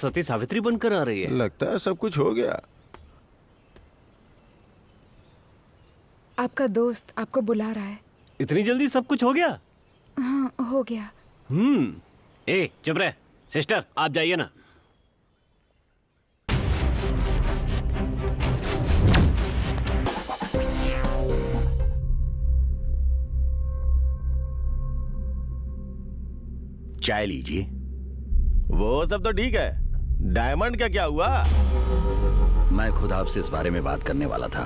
सती सावित्री बनकर आ रही है। लगता है सब कुछ हो गया। आपका दोस्त आपको बुला रहा है। इतनी जल्दी सब कुछ हो गया? हाँ, हो गया। ए चुप रहे। सिस्टर आप जाइए ना। चाय लीजिए। वो सब तो ठीक है, डायमंड का क्या हुआ? मैं खुद आपसे इस बारे में बात करने वाला था।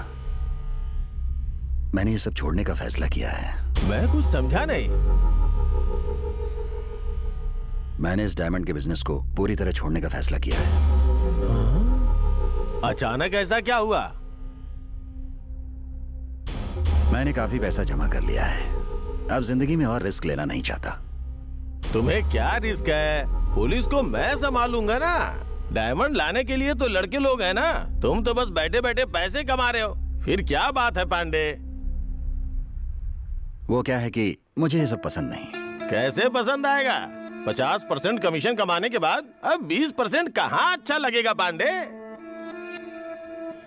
मैंने ये सब छोड़ने का फैसला किया है। मैं कुछ समझा नहीं। मैंने इस डायमंड के बिजनेस को पूरी तरह छोड़ने का फैसला किया है। अचानक ऐसा क्या हुआ? मैंने काफी पैसा जमा कर लिया है। अब जिंदगी में और रिस्क लेना नहीं चाहता। तुम्हें क्या रिस्क है? पुलिस को मैं संभालूंगा ना। डायमंड लाने के लिए तो लड़के लोग हैं ना। तुम तो बस बैठे बैठे पैसे कमा रहे हो। फिर क्या बात है पांडे? वो क्या है कि मुझे ये सब पसंद नहीं। कैसे पसंद आएगा? 50% कमीशन कमाने के बाद अब 20% कहाँ अच्छा लगेगा पांडे?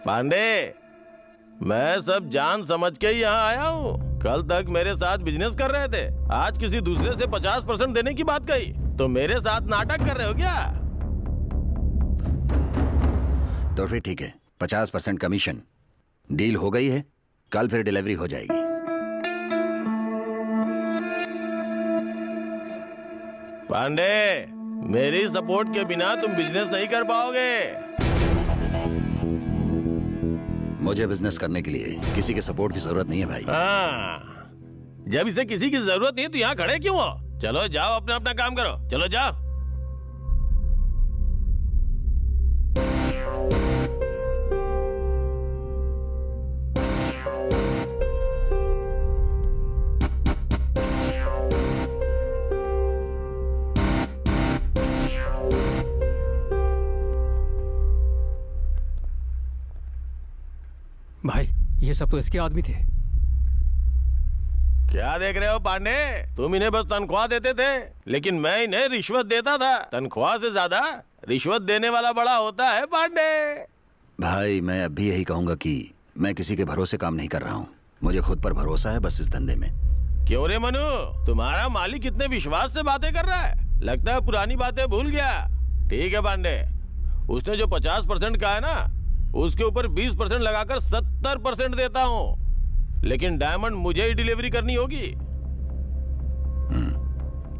पांडे, मैं सब जान समझ के ही यहाँ आया हूँ। कल तक मेरे साथ बिजनेस कर रहे थे, आज किसी दूसरे से 50% देने की बात कही। तो मेरे साथ नाटक कर रहे हो क्या? तो फिर ठीक है, 50% कमीशन डील हो गई है। कल फिर डिलीवरी हो जाएगी। पांडे, मेरी सपोर्ट के बिना तुम बिजनेस नहीं कर पाओगे। मुझे बिजनेस करने के लिए किसी के सपोर्ट की जरूरत नहीं है भाई। हाँ, जब इसे किसी की जरूरत नहीं तो यहाँ खड़े क्यों हो? चलो जाओ, अपना अपना काम करो। चलो जाओ। भाई ये सब तो इसके आदमी थे। क्या देख रहे हो पांडे? तुम इन्हें बस तनख्वाह देते थे, लेकिन मैं इन्हें रिश्वत देता था। तनख्वाह से ज्यादा रिश्वत देने वाला बड़ा होता है पांडे। भाई मैं अब भी यही कहूंगा कि मैं किसी के भरोसे काम नहीं कर रहा हूँ। मुझे खुद पर भरोसा है बस इस धंधे में। क्यों रे मनु, तुम्हारा मालिक इतने विश्वास से बातें कर रहा है? लगता है पुरानी बातें भूल गया। ठीक है पांडे, उसने जो 50% कहा है ना, उसके ऊपर 20% लगाकर 70% देता हूँ। लेकिन डायमंड मुझे ही डिलीवरी करनी होगी।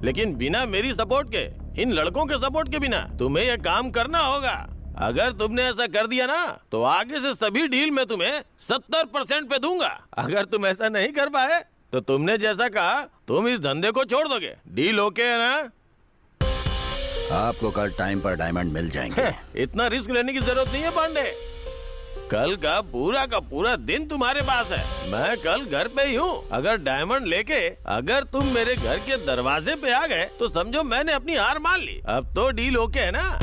लेकिन बिना मेरी सपोर्ट के, इन लड़कों के सपोर्ट के बिना तुम्हें यह काम करना होगा। अगर तुमने ऐसा कर दिया ना, तो आगे से सभी डील में तुम्हें 70% पे दूंगा। अगर तुम ऐसा नहीं कर पाए तो तुमने जैसा कहा तुम इस धंधे को छोड़ दोगे। डील ओके है ना? आपको कल टाइम पर डायमंड मिल जाएंगे। इतना रिस्क लेने की जरूरत नहीं है पांडे। कल का पूरा दिन तुम्हारे पास है। मैं कल घर पे ही हूँ। अगर डायमंड लेके अगर तुम मेरे घर के दरवाजे पे आ गए तो समझो मैंने अपनी हार मान ली। अब तो डील ओके है ना?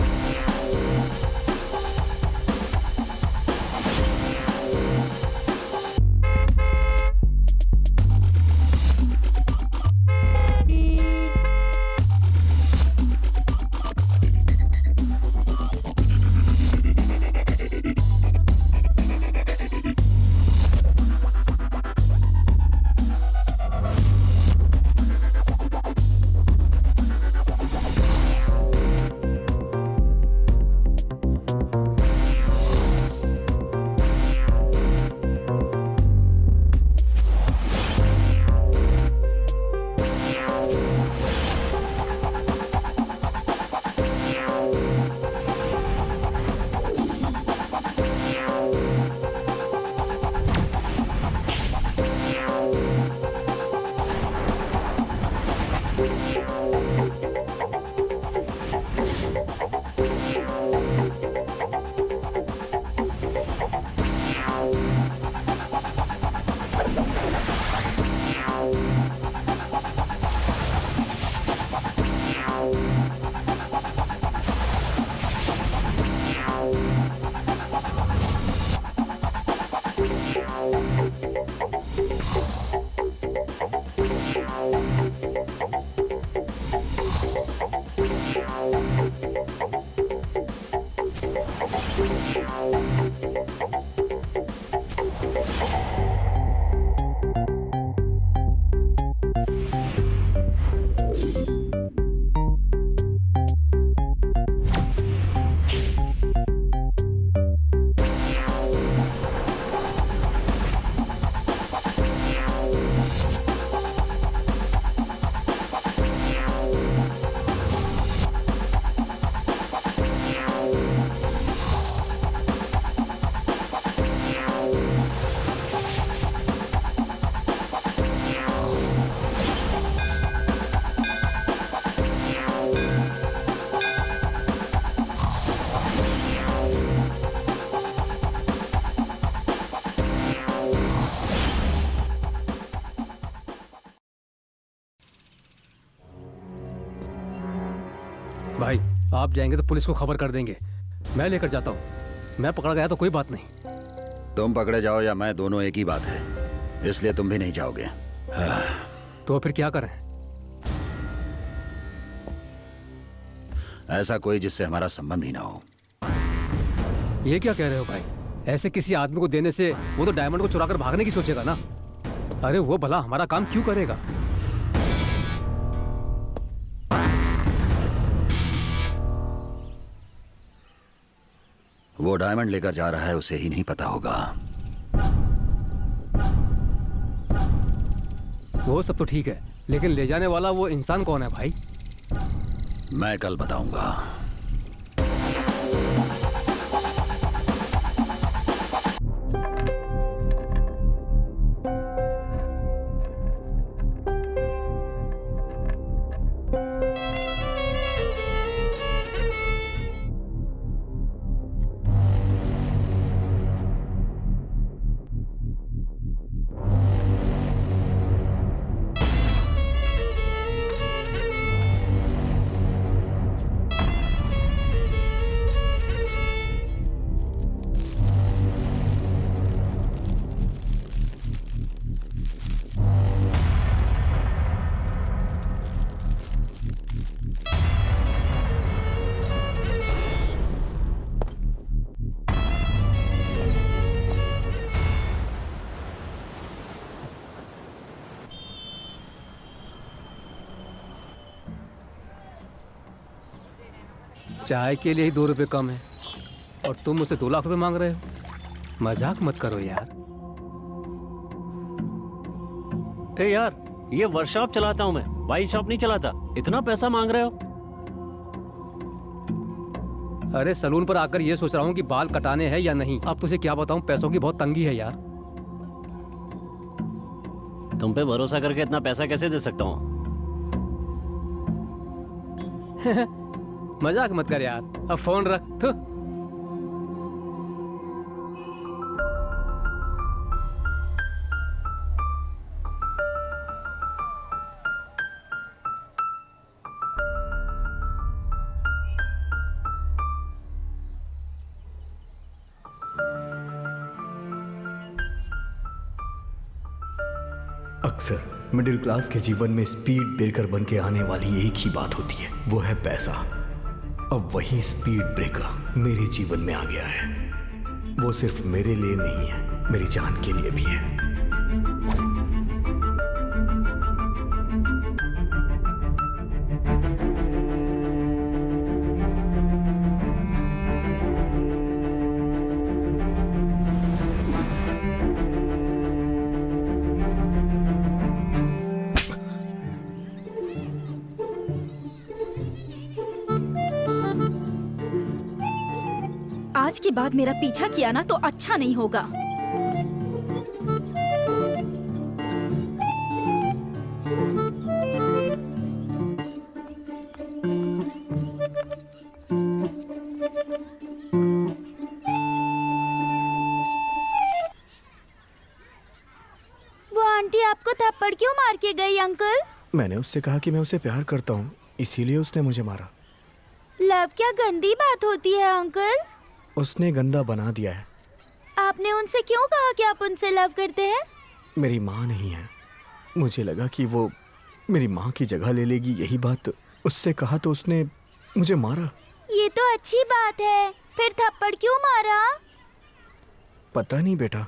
भाई आप जाएंगे तो पुलिस को खबर कर देंगे। मैं लेकर जाता हूँ। मैं पकड़ा गया तो कोई बात नहीं। तुम पकड़े जाओ या मैं, दोनों एक ही बात है, इसलिए तुम भी नहीं जाओगे। तो फिर क्या करें? ऐसा कोई जिससे हमारा संबंध ही ना हो। ये क्या कह रहे हो भाई? ऐसे किसी आदमी को देने से वो तो डायमंड को चुरा कर भागने की सोचेगा ना। अरे वो भला हमारा काम क्यों करेगा? वो डायमंड लेकर जा रहा है, उसे ही नहीं पता होगा। वो सब तो ठीक है, लेकिन ले जाने वाला वो इंसान कौन है भाई? मैं कल बताऊंगा। चाय के लिए ही 2 रुपए कम है और तुम मुझसे 2 लाख रुपए मांग रहे हो? मजाक मत करो यार। ए यार, ये वर्कशॉप चलाता हूँ मैं, वाइन शॉप नहीं चलाता। इतना पैसा मांग रहे हो? अरे सलून पर आकर ये सोच रहा हूँ कि बाल कटाने हैं या नहीं। अब तुझे क्या बताऊँ, पैसों की बहुत तंगी है यार। तुम पे भरोसा करके इतना पैसा कैसे दे सकता हूँ? मजाक मत कर यार, अब फोन रख। थू। अक्सर मिडिल क्लास के जीवन में स्पीड ब्रेकर बन के आने वाली एक ही बात होती है, वो है पैसा। अब वही स्पीड ब्रेकर मेरे जीवन में आ गया है। वो सिर्फ मेरे लिए नहीं है, मेरी जान के लिए भी है। आज के बाद मेरा पीछा किया ना तो अच्छा नहीं होगा। वो आंटी आपको थप्पड़ क्यों मार के गई अंकल? मैंने उससे कहा कि मैं उसे प्यार करता हूँ, इसीलिए उसने मुझे मारा। लव क्या गंदी बात होती है अंकल? उसने गंदा बना दिया है। आपने उनसे क्यों कहा कि आप उनसे लव करते हैं? मेरी माँ नहीं है, मुझे लगा कि वो मेरी माँ की जगह ले लेगी। यही बात उससे कहा तो उसने मुझे मारा। ये तो अच्छी बात है, फिर थप्पड़ क्यों मारा? पता नहीं बेटा।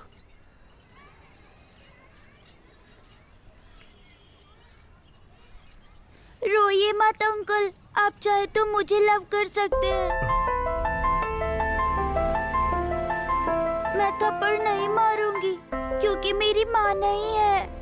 रोइए मत अंकल, आप चाहे तो मुझे लव कर सकते हैं। मैं थप्पड़ नहीं मारूंगी क्योंकि मेरी माँ नहीं है।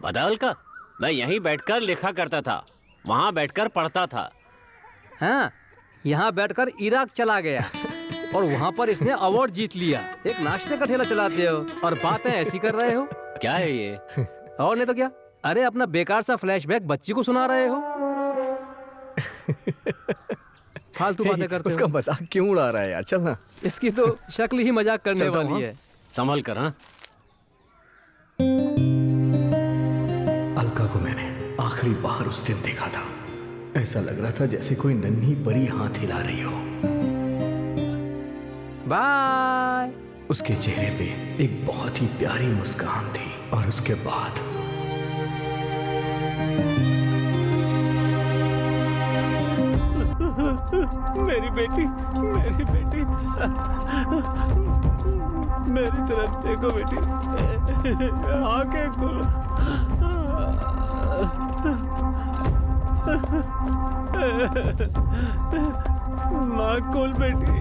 बदल का मैं यहीं बैठकर लिखा करता था, वहां बैठकर पढ़ता था। हाँ, यहाँ बैठकर इराक चला गया और वहाँ पर इसने अवार्ड जीत लिया। एक नाश्ते का ठेला चलाते हो और बातें ऐसी कर रहे हो। क्या है ये? और नहीं तो क्या, अरे अपना बेकार सा फ्लैशबैक बच्ची को सुना रहे हो। फालतू बातें करते उसका हो। मजाक क्यों उड़ा रहा है यार, चल ना। इसकी तो शक्ल ही मजाक करने चलता हूँ, वाली है। संभल कर। हाँ, अलका को मैंने आखिरी बार उस दिन देखा था। ऐसा लग रहा था जैसे कोई नन्ही परी हाथ हिला रही हो। बाय। उसके चेहरे पे एक बहुत ही प्यारी मुस्कान थी और उसके बाद मेरी बेटी, मेरी बेटी, मेरी तरफ देखो बेटी, आंखें खोलो। माँ खोल बेटी।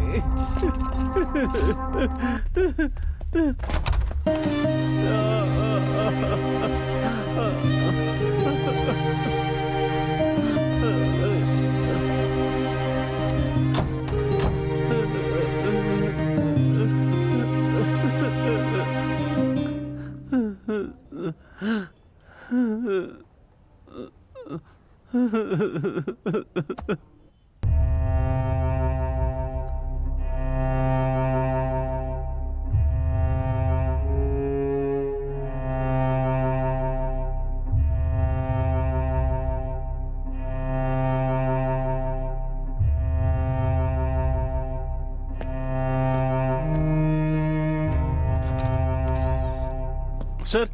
सर,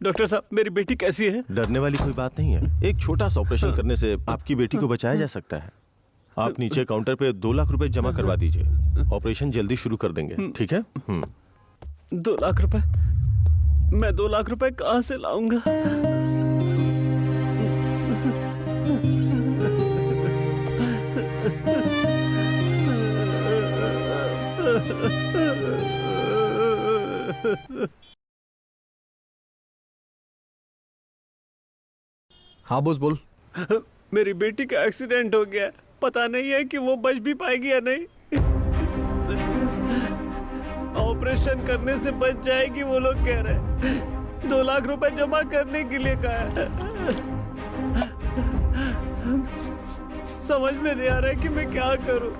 डॉक्टर साहब, मेरी बेटी कैसी है? डरने वाली कोई बात नहीं है। एक छोटा सा ऑपरेशन करने से आपकी बेटी को बचाया जा सकता है। आप नीचे काउंटर पे 2 लाख रुपए जमा करवा दीजिए। ऑपरेशन जल्दी शुरू कर देंगे, ठीक है? 2 लाख रुपए? मैं 2 लाख रुपए कहाँ से लाऊंगा? हाँ बोस बोल। मेरी बेटी का एक्सीडेंट हो गया, पता नहीं है कि वो बच भी पाएगी या नहीं। ऑपरेशन करने से बच जाएगी वो लोग कह रहे हैं। 2 लाख रुपए जमा करने के लिए कहा है। समझ में नहीं आ रहा है कि मैं क्या करूं।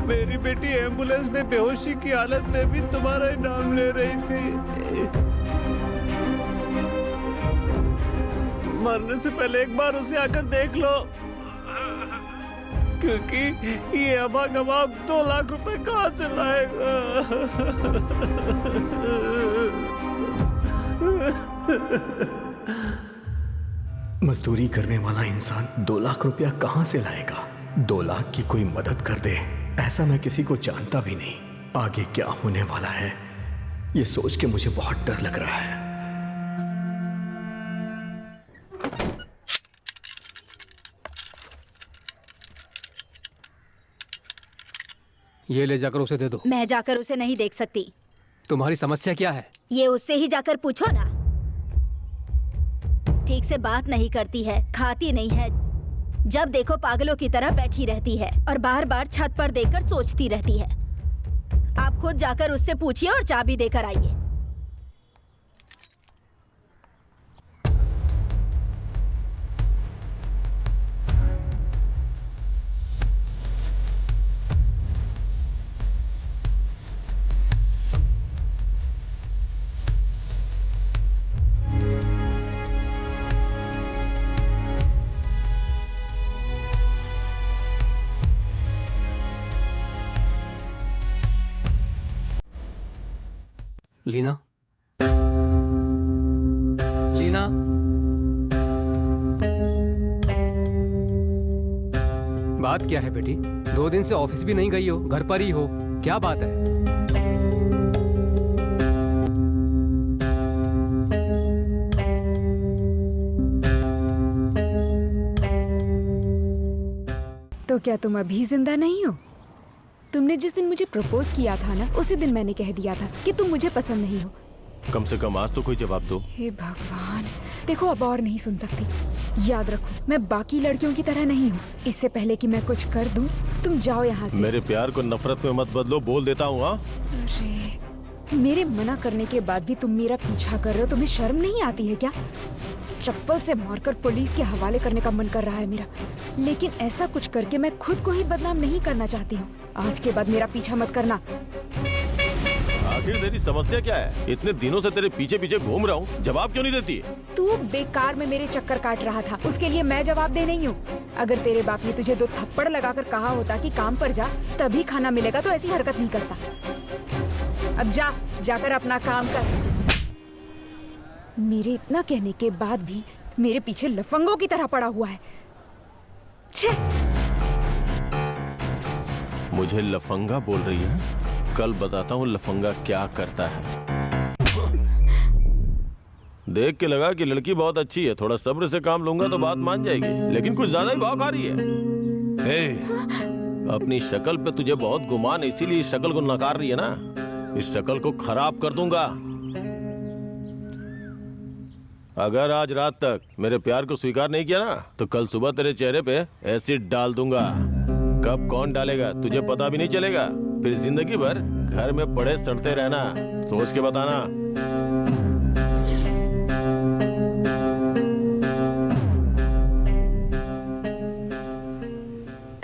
मेरी बेटी एम्बुलेंस में बेहोशी की हालत में भी तुम्हारा ही नाम ले रही थी। मरने से पहले एक बार उसे आकर देख लो, क्योंकि ये अभागवा 2 लाख रुपए कहाँ से लाएगा। मजदूरी करने वाला इंसान 2 लाख रुपया कहाँ से लाएगा? 2 लाख की कोई मदद कर दे, ऐसा मैं किसी को जानता भी नहीं। आगे क्या होने वाला है ये सोच के मुझे बहुत डर लग रहा है। ये ले जाकर उसे दे दो। मैं जाकर उसे नहीं देख सकती। तुम्हारी समस्या क्या है? ये उससे ही जाकर पूछो ना। ठीक से बात नहीं करती है, खाती नहीं है, जब देखो पागलों की तरह बैठी रहती है और बार बार छत पर देखकर सोचती रहती है। आप खुद जाकर उससे पूछिए और चाबी देकर आइए। लीना, लीना, बात क्या है बेटी? 2 दिन से ऑफिस भी नहीं गई हो, घर पर ही हो, क्या बात है? तो क्या तुम अभी जिंदा नहीं हो? तुमने जिस दिन मुझे प्रपोज किया था ना, उसी दिन मैंने कह दिया था कि तुम मुझे पसंद नहीं हो। कम से कम आज तो कोई जवाब दो। हे भगवान, देखो अब और नहीं सुन सकती। याद रखो, मैं बाकी लड़कियों की तरह नहीं हूँ। इससे पहले कि मैं कुछ कर दूँ, तुम जाओ यहाँ से। मेरे प्यार को नफरत में मत बदलो, बोल देता हूँ। हाँ, अरे, मेरे मना करने के बाद भी तुम मेरा पीछा कर रहे हो। तुम्हें शर्म नहीं आती है क्या? चप्पल से मारकर पुलिस के हवाले करने का मन कर रहा है मेरा, लेकिन ऐसा कुछ करके मैं खुद को ही बदनाम नहीं करना चाहती हूँ। आज के बाद मेरा पीछा मत करना। आखिर तेरी समस्या क्या है? इतने दिनों से तेरे पीछे पीछे घूम रहा हूँ, जवाब क्यों नहीं देती है? तू बेकार में मेरे चक्कर काट रहा था, उसके लिए मैं जवाब दे नहीं हूँ। अगर तेरे बाप ने तुझे 2 थप्पड़ लगाकर कहा होता कि काम पर जा, तभी खाना मिलेगा, तो ऐसी हरकत नहीं करता। अब जाकर अपना काम कर। मेरे इतना कहने के बाद भी मेरे पीछे लफंगों की तरह पड़ा हुआ है। छे! मुझे लफंगा बोल रही है? कल बताता हूँ लफंगा क्या करता है। देख के लगा कि लड़की बहुत अच्छी है, थोड़ा सब्र से काम लूंगा तो बात मान जाएगी, लेकिन कुछ ज्यादा ही भाव खा रही है। अपनी शक्ल पे तुझे बहुत गुमान है, इसीलिए इस शक्ल को नकार रही है ना। इस शक्ल को खराब कर दूंगा। अगर आज रात तक मेरे प्यार को स्वीकार नहीं किया ना, तो कल सुबह तेरे चेहरे पे एसिड डाल दूंगा। कब कौन डालेगा तुझे पता भी नहीं चलेगा, फिर जिंदगी भर घर में पड़े सड़ते रहना। सोच के बताना।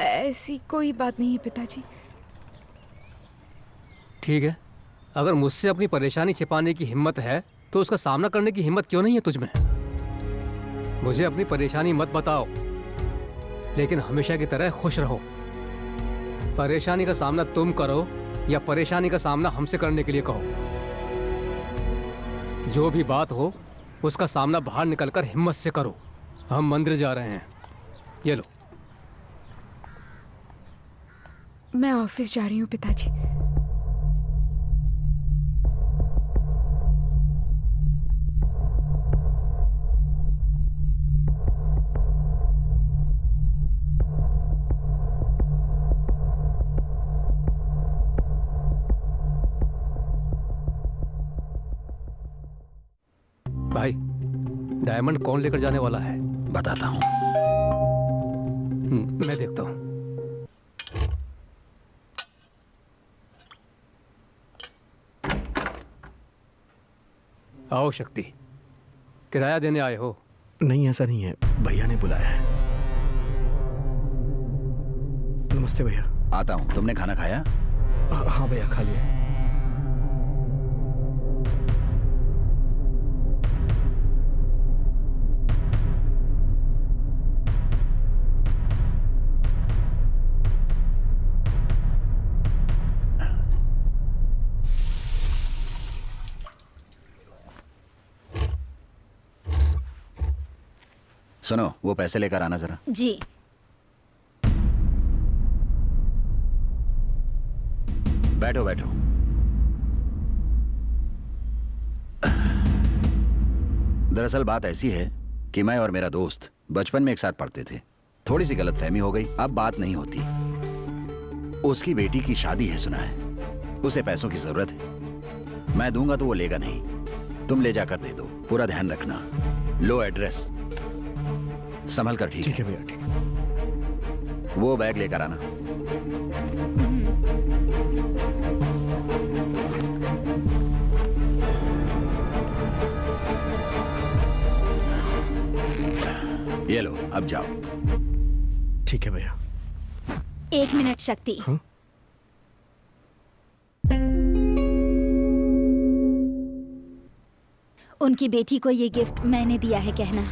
ऐसी कोई बात नहीं है पिताजी। ठीक है, अगर मुझसे अपनी परेशानी छिपाने की हिम्मत है तो उसका सामना करने की हिम्मत क्यों नहीं है तुझमें? मुझे अपनी परेशानी मत बताओ, लेकिन हमेशा की तरह खुश रहो। परेशानी का सामना तुम करो या परेशानी का सामना हमसे करने के लिए कहो, जो भी बात हो उसका सामना बाहर निकलकर हिम्मत से करो। हम मंदिर जा रहे हैं, ये लो। मैं ऑफिस जा रही हूँ पिताजी। भाई, डायमंड कौन लेकर जाने वाला है? बताता हूँ। मैं देखता हूँ। आओ शक्ति, किराया देने आए हो? नहीं, ऐसा नहीं है, भैया ने बुलाया है। नमस्ते भैया। आता हूँ। तुमने खाना खाया? हाँ भैया, खा लिया। सुनो, वो पैसे लेकर आना जरा। जी। बैठो बैठो। दरअसल बात ऐसी है कि मैं और मेरा दोस्त बचपन में एक साथ पढ़ते थे। थोड़ी सी गलतफहमी हो गई, अब बात नहीं होती। उसकी बेटी की शादी है सुना है, उसे पैसों की जरूरत है। मैं दूंगा तो वो लेगा नहीं, तुम ले जाकर दे दो। पूरा ध्यान रखना। लो एड्रेस, संभल कर। ठीक है भैया, ठीक है। वो बैग लेकर आना। ये लो, अब जाओ। ठीक है भैया। 1 मिनट शक्ति। हाँ? उनकी बेटी को ये गिफ्ट मैंने दिया है कहना।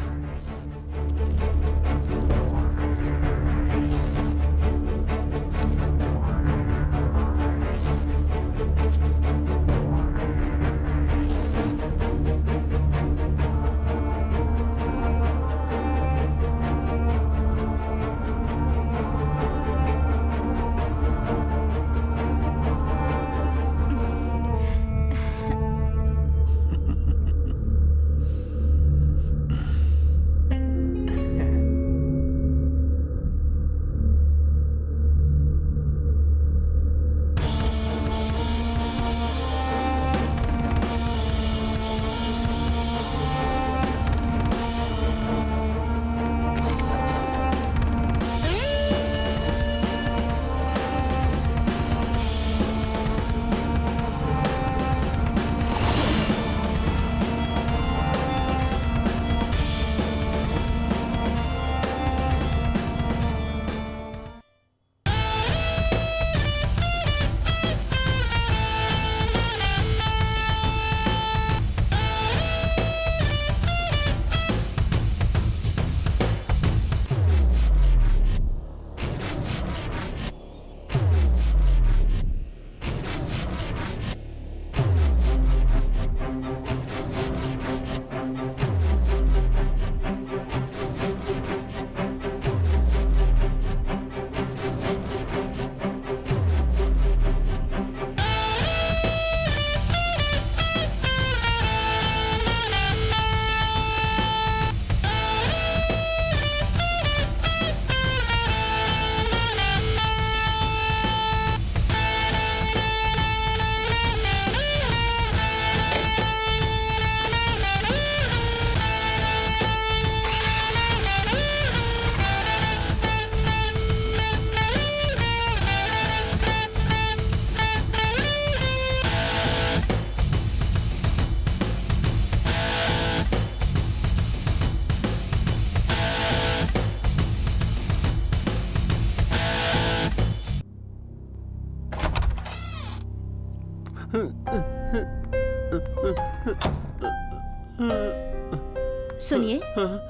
सुनिए,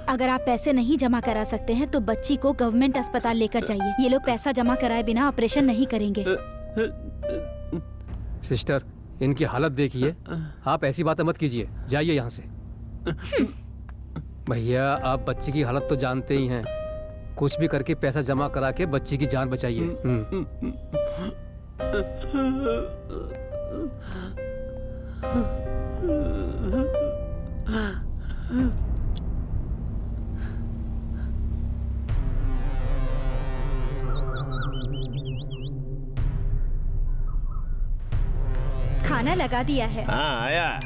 अगर आप पैसे नहीं जमा करा सकते हैं तो बच्ची को गवर्नमेंट अस्पताल लेकर जाइए। ये लोग पैसा जमा कराए बिना ऑपरेशन नहीं करेंगे। सिस्टर, इनकी हालत देखिए। आप ऐसी बातें मत कीजिए, जाइए यहाँ से। भैया, आप बच्ची की हालत तो जानते ही हैं। कुछ भी करके पैसा जमा करा के बच्ची की जान बचाइए। खाना लगा दिया है। हाँ, आया।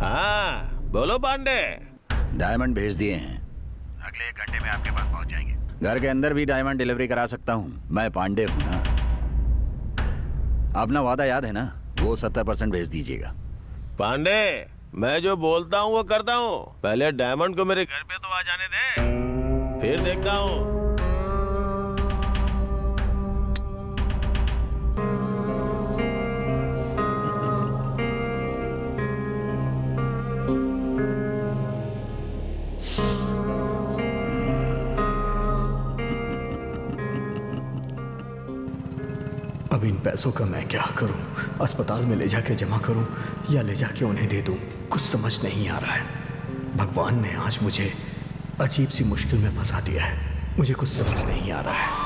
हाँ बोलो पांडे। डायमंड भेज दिए हैं, अगले 1 घंटे में आपके पास पहुंच जाएंगे। घर के अंदर भी डायमंड डिलीवरी करा सकता हूँ, मैं पांडे हूँ ना। अपना वादा याद है ना, वो 70% भेज दीजिएगा। पांडे मैं जो बोलता हूँ वो करता हूँ, पहले डायमंड को मेरे घर पे तो आ जाने दे, फिर देखता हूँ। अब इन पैसों का मैं क्या करूं? अस्पताल में ले जाके जमा करूं या ले जाके उन्हें दे दूं? कुछ समझ नहीं आ रहा है। भगवान ने आज मुझे अजीब सी मुश्किल में फंसा दिया है, मुझे कुछ समझ नहीं आ रहा है।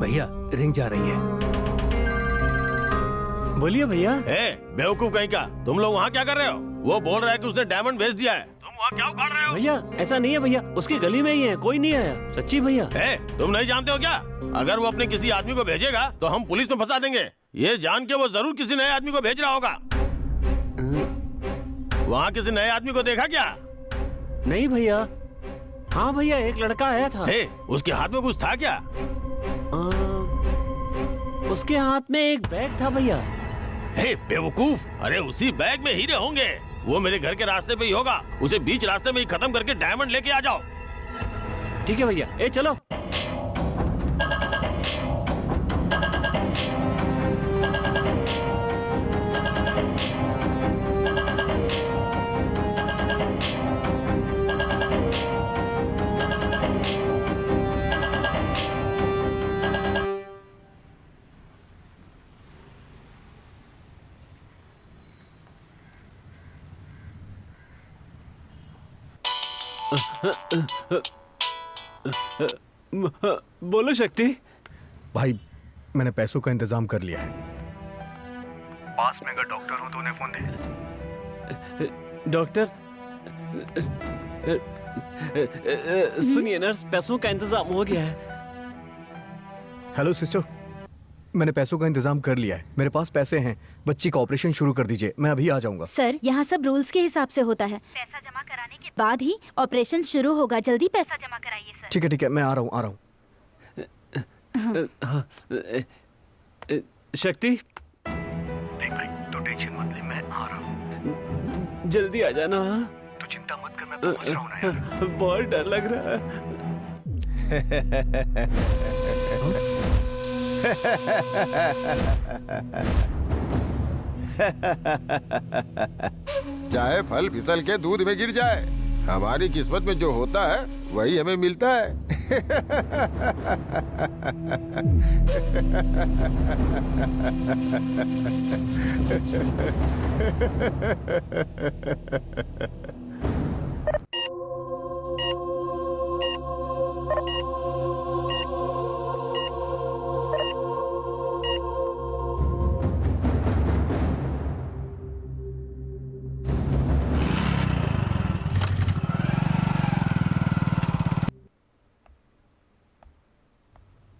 भैया रिंग जा रही है। बोलिए भैया। बेवकूफ कहीं का, तुम लोग वहाँ क्या कर रहे हो? वो बोल रहा है कि उसने डायमंड भेज दिया है, तुम वहाँ क्या उखाड़ रहे हो? भैया ऐसा नहीं है भैया, उसकी गली में ही है, कोई नहीं आया, सच्ची भैया। तुम नहीं जानते हो क्या? अगर वो अपने किसी आदमी को भेजेगा तो हम पुलिस में फंसा देंगे, ये जान के वो जरूर किसी नए आदमी को भेज रहा होगा। वहाँ किसी नए आदमी को देखा क्या? नहीं भैया। हाँ भैया, एक लड़का आया था। उसके हाथ में कुछ था क्या? उसके हाथ में एक बैग था भैया। बेवकूफ, अरे उसी बैग में हीरे होंगे। वो मेरे घर के रास्ते पे ही होगा, उसे बीच रास्ते में ही खत्म करके डायमंड लेके आ जाओ। ठीक है भैया, चलो। बोलो शक्ति। भाई मैंने पैसों का इंतजाम कर लिया है। पास में अगर डॉक्टर हो तो उन्हें फोन दे। डॉक्टर सुनिए नर्स, पैसों का इंतजाम हो गया है। हेलो सिस्टर, मैंने पैसों का इंतजाम कर लिया है, मेरे पास पैसे हैं। बच्ची का ऑपरेशन शुरू कर दीजिए, मैं अभी आ जाऊंगा। सर, यहाँ सब रूल्स के हिसाब से होता है। पैसा जमा कराने के बाद ही ऑपरेशन शुरू होगा, जल्दी पैसा जमा कराइए सर। ठीक है, मैं आ रहा हूँ। शक्ति देख भाई, तो टेंशन मत ले, मैं आ रहा हूँ। जल्दी आ जाना। तू चिंता मत कर, मैं पहुंच रहा हूँ ना यार। बहुत डर लग रहा है। चाहे फल फिसल के दूध में गिर जाए, हमारी किस्मत में जो होता है वही हमें मिलता है।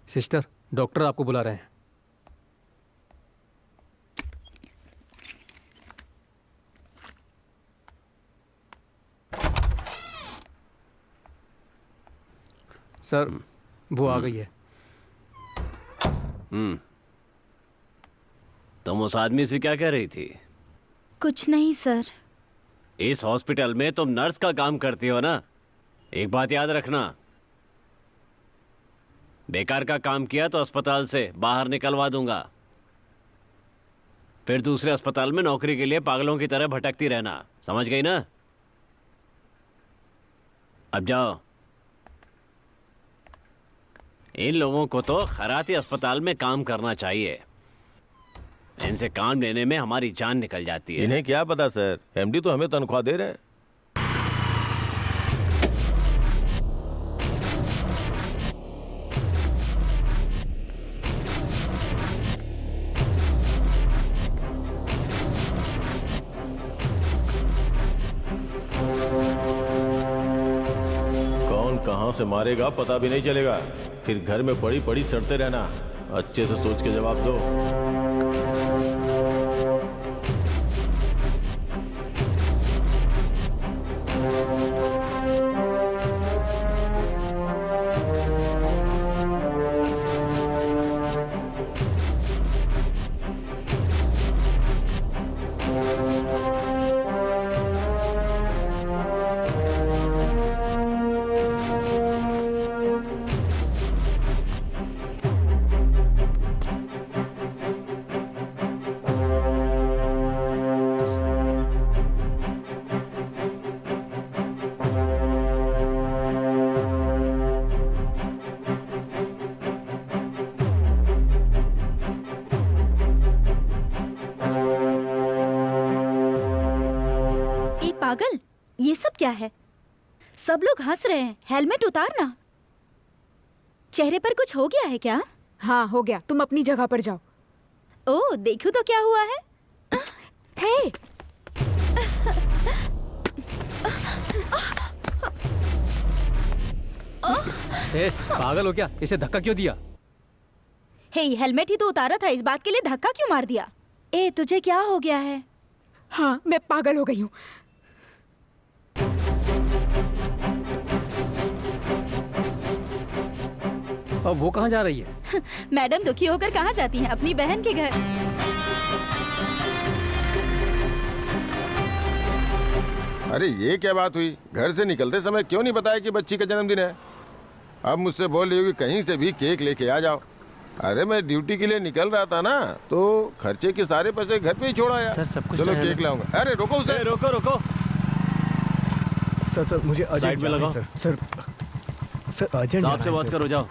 सिस्टर, डॉक्टर आपको बुला रहे हैं। सर, वो आ गई है। तुम उस आदमी से क्या कह रही थी? कुछ नहीं सर। इस हॉस्पिटल में तुम नर्स का काम करती हो ना? एक बात याद रखना, बेकार का काम किया तो अस्पताल से बाहर निकलवा दूंगा। फिर दूसरे अस्पताल में नौकरी के लिए पागलों की तरह भटकती रहना, समझ गई ना? अब जाओ। इन लोगों को तो खराती अस्पताल में काम करना चाहिए, इनसे काम लेने में हमारी जान निकल जाती है। इन्हें क्या पता सर, एमडी तो हमें तनख्वाह दे रहे हैं। से मारेगा पता भी नहीं चलेगा, फिर घर में पड़ी पड़ी सड़ते रहना। अच्छे से सोच के जवाब दो। पागल, ये सब क्या है? सब लोग हंस रहे हैं। हेलमेट उतारना। चेहरे पर कुछ हो गया है क्या? हाँ हो गया, तुम अपनी जगह पर जाओ। ओह, देखूं तो क्या हुआ है? हे ए, पागल हो क्या? इसे धक्का क्यों दिया? हे, हेलमेट ही तो उतारा था, इस बात के लिए धक्का क्यों मार दिया? ए, तुझे क्या हो गया है? हाँ, मैं पागल हो गई हूँ। अब वो कहाँ जा रही है? मैडम दुखी होकर कहाँ जाती हैं? अपनी बहन के घर। अरे ये क्या बात हुई? घर से निकलते समय क्यों नहीं बताया कि बच्ची का जन्मदिन है? अब मुझसे बोल रही हो कि कहीं से भी केक लेके आ जाओ। अरे मैं ड्यूटी के लिए निकल रहा था ना, तो खर्चे के सारे पैसे घर पे ही छोड़ आया। सर, सब कुछ चलो तो है केक ना? लाऊंगा। अरे रोको उसे। रोको रोको, सर मुझे अर्जेंट साइड में जाना है, लगाओ। सर अर्जेंट साहब से बात करो, जाओ।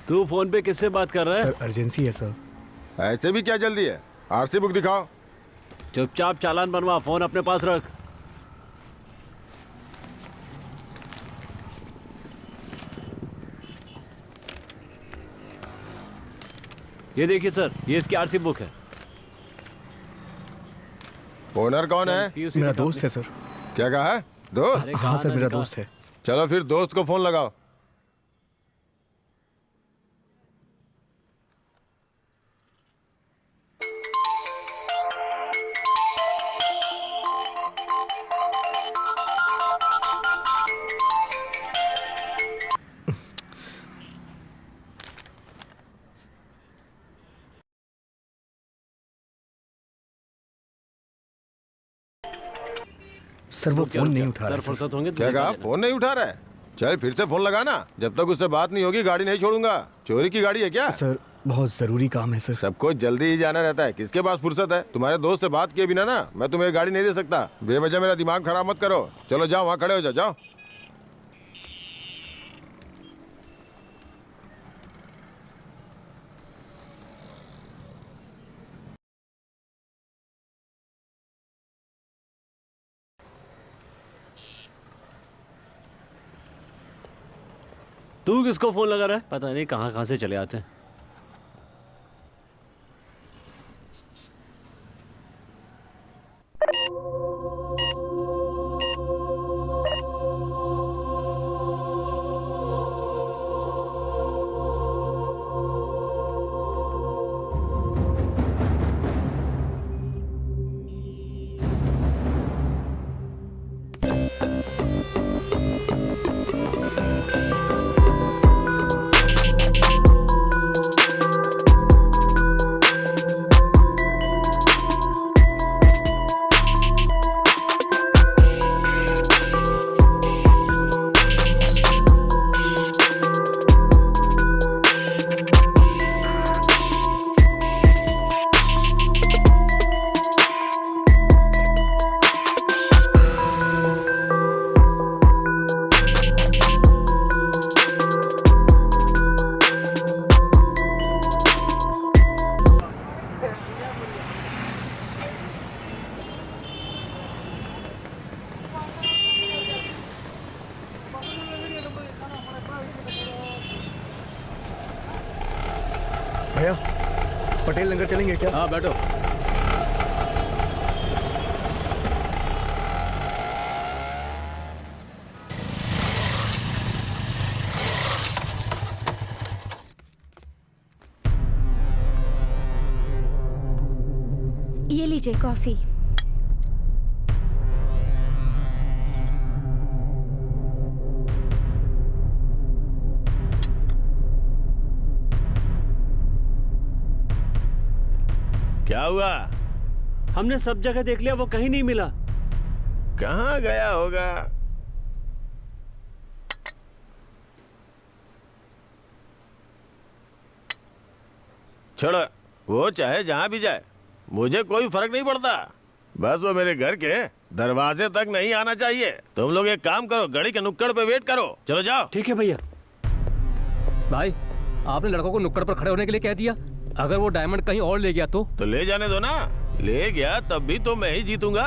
तू फोन पे किससे बात कर रहा है? सर अर्जेंसी है सर। ऐसे भी क्या जल्दी है? आरसी बुक दिखाओ। चुपचाप चालान बनवा, फोन अपने पास रख। ये देखिए सर, ये इसकी आरसी बुक है। ओनर कौन है? PUC मेरा निकाल दोस्त दे। है सर। क्या कहा है? दोस्त? अरे हाँ कहाँ सर, ना मेरा निकाल। दोस्त है। चलो फिर दोस्त को फोन लगाओ। सर वो फोन नहीं उठा सर, रहा है, सर। फुर्सत होंगे तो क्या निकाल कहा? लेना। फोन नहीं उठा रहा है? चल फिर से फोन लगाना। जब तक उससे बात नहीं होगी गाड़ी नहीं छोड़ूंगा। चोरी की गाड़ी है क्या? सर बहुत जरूरी काम है सर। सबको जल्दी ही जाना रहता है, किसके पास फुर्सत है? तुम्हारे दोस्त से बात किए बिना ना मैं तुम्हें गाड़ी नहीं दे सकता। बेवजह मेरा दिमाग खराब मत करो। चलो जाओ, वहाँ खड़े हो जाओ। जाओ। तू किसको फोन लगा रहा है? पता नहीं कहाँ कहाँ से चले आते हैं। भैया पटेल नगर चलेंगे क्या? हाँ बैठो। ये लीजिए कॉफी। क्या हुआ? हमने सब जगह देख लिया, वो कहीं नहीं मिला। कहाँ गया होगा? छोड़ो, वो चाहे जहां भी जाए, मुझे कोई फर्क नहीं पड़ता। बस वो मेरे घर के दरवाजे तक नहीं आना चाहिए। तुम लोग एक काम करो, गड़ी के नुक्कड़ पे वेट करो। चलो जाओ। ठीक है भैया। भाई, आपने लड़कों को नुक्कड़ पर खड़े होने के लिए कह दिया। अगर वो डायमंड कहीं और ले गया तो ले जाने दो ना। ले गया तब भी तो मैं ही जीतूंगा।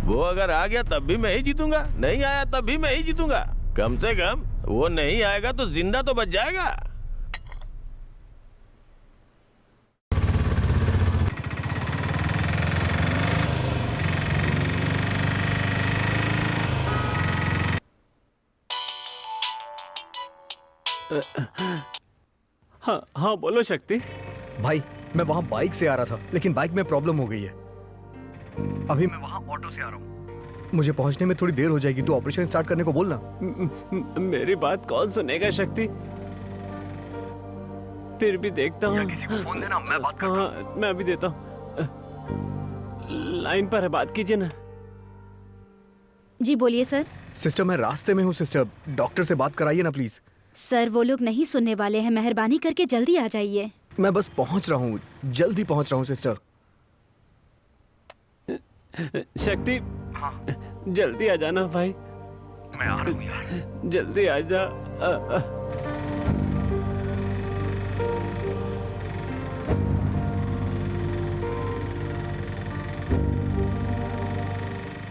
वो अगर आ गया तब भी मैं ही जीतूंगा, नहीं आया तब भी मैं ही जीतूंगा। कम से कम वो नहीं आएगा तो जिंदा तो बच जाएगा। हाँ हाँ, बोलो शक्ति। भाई, मैं वहां बाइक से आ रहा था, लेकिन बाइक में प्रॉब्लम हो गई है। अभी मैं वहां ऑटो से आ रहा हूँ। मुझे पहुंचने में थोड़ी देर हो जाएगी, तो ऑपरेशन स्टार्ट करने को बोलना। मेरी बात कौन सुनेगा शक्ति? फिर भी देखता हूँ। किसी को फोन देना, मैं बात करता हूँ। हाँ, मैं अभी देता हूँ। लाइन पर है, बात कीजिए ना। जी बोलिए सर। सिस्टर, मैं रास्ते में हूँ सिस्टर, डॉक्टर से बात कराइए ना प्लीज। सर वो लोग नहीं सुनने वाले हैं, मेहरबानी करके जल्दी आ जाइए। मैं बस पहुंच रहा हूँ, जल्दी पहुंच रहा हूँ सिस्टर। शक्ति, जल्दी आ जाना भाई। मैं आ रहा हूँ यार। जल्दी आ जा।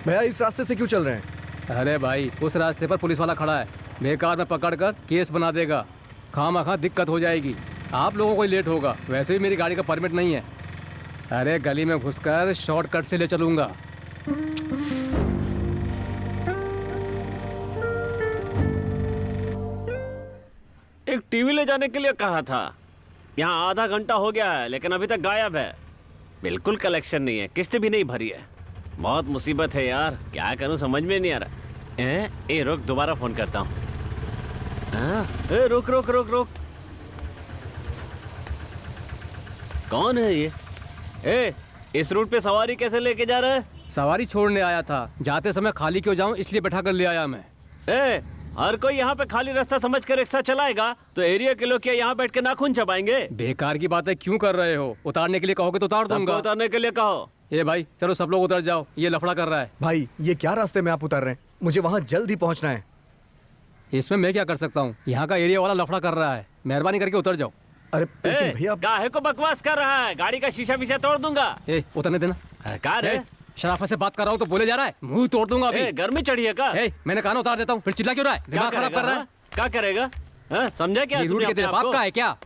भैया, इस रास्ते से क्यों चल रहे हैं? अरे भाई, उस रास्ते पर पुलिस वाला खड़ा है, बेकार में पकड़कर केस बना देगा। खामखा दिक्कत हो जाएगी। आप लोगों को ही लेट होगा, वैसे भी मेरी गाड़ी का परमिट नहीं है। अरे गली में घुसकर शॉर्टकट से ले चलूंगा। एक टीवी ले जाने के लिए कहा था। यहाँ आधा घंटा हो गया है, लेकिन अभी तक गायब है। बिल्कुल कलेक्शन नहीं है, किस्त भी नहीं भरी है। बहुत मुसीबत है यार, क्या करूं समझ में नहीं आ रहा। ए रुक, दोबारा फोन करता हूँ। रुक रुक रुक रुक। कौन है ये? इस रूट पे सवारी कैसे लेके जा रहा है? सवारी छोड़ने आया था, जाते समय खाली क्यों जाऊं, इसलिए बैठा कर ले आया मैं। हर कोई यहाँ पे खाली रास्ता समझ कर रिक्शा चलाएगा तो एरिया के लोग क्या यहाँ बैठ के नाखून चबाएंगे? बेकार की बातें क्यों कर रहे हो? उतारने के लिए कहोगे तो उतार दूंगा। उतारने के लिए कहो। ए भाई, चलो सब लोग उतर जाओ, ये लफड़ा कर रहा है। भाई, ये क्या रास्ते में आप उतर रहे हैं? मुझे वहां जल्दी पहुंचना है। इसमें मैं क्या कर सकता हूँ? यहाँ का एरिया वाला लफड़ा कर रहा है, मेहरबानी करके उतर जाओ। अरे लेकिन भैया, काहे को बकवास कर रहा है? गाड़ी का शीशा पीछा तोड़ दूंगा। उतरने देना। कार है, शराफत से बात कर रहा हूँ तो बोले जा रहा है, मुंह तोड़ दूंगा अभी। गर्मी चढ़ी है का? मैंने कहा ना उतार देता हूँ, फिर चिल्ला क्यों रहा है? दिमाग खराब कर रहा है। क्या करेगा? समझा क्या? रूट के तेरे बाप का है क्या?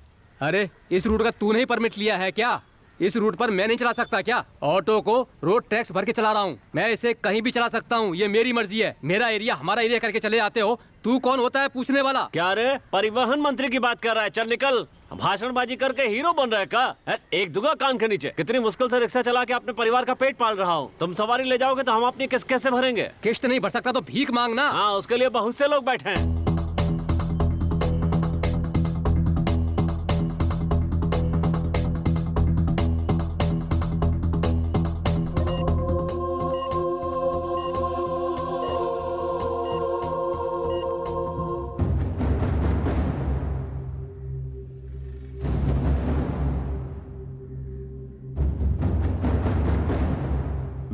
अरे इस रूट का तू नहीं परमिट लिया है क्या? इस रूट पर मैं नहीं चला सकता क्या? ऑटो को रोड टैक्स भर के चला रहा हूँ मैं, इसे कहीं भी चला सकता हूँ, ये मेरी मर्जी है। मेरा एरिया हमारा एरिया करके चले जाते हो, तू कौन होता है पूछने वाला? क्या रे, परिवहन मंत्री की बात कर रहा है? चल निकल, भाषणबाजी करके हीरो बन रहा है का? एक दुगा कान के नीचे। कितनी मुश्किल से रिक्शा चला के अपने परिवार का पेट पाल रहा हूँ। तुम सवारी ले जाओगे तो हम अपनी किस्त कैसे भरेंगे? किस्त नहीं भर सकता तो भीख मांगना। हाँ, उसके लिए बहुत से लोग बैठे हैं।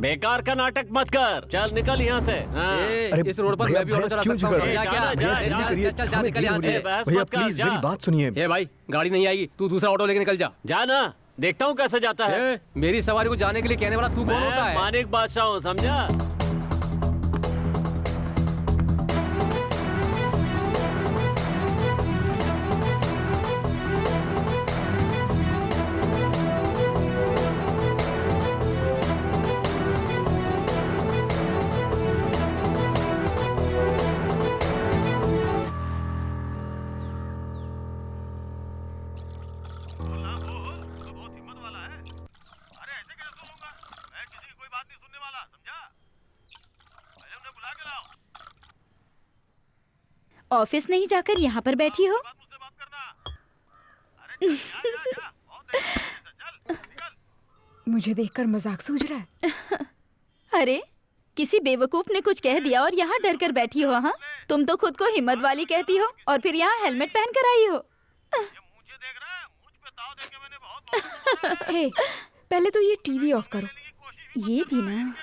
बेकार का नाटक मत कर, चल निकल यहाँ से। इस रोड पर मैं भी ऑटो चला सकता हूँ, समझा क्या? चल चल निकल यहाँ से। भैया प्लीज मेरी बात सुनिए। भाई, गाड़ी नहीं आएगी, तू दूसरा ऑटो लेके निकल जा। जाना, देखता हूँ कैसे जाता है। मेरी सवारी को जाने के लिए कहने वाला तू कौन होता है? मानिक बादशाह हूँ, समझा? ऑफिस नहीं जाकर यहाँ पर बैठी हो? मुझे देखकर मजाक सूझ रहा है। अरे किसी बेवकूफ ने कुछ कह दिया और यहाँ डर कर बैठी हो? हाँ, तुम तो खुद को हिम्मत वाली कहती हो और फिर यहाँ हेलमेट पहन कर आई हो। हे, पहले तो ये टीवी ऑफ करो। ये भी ना,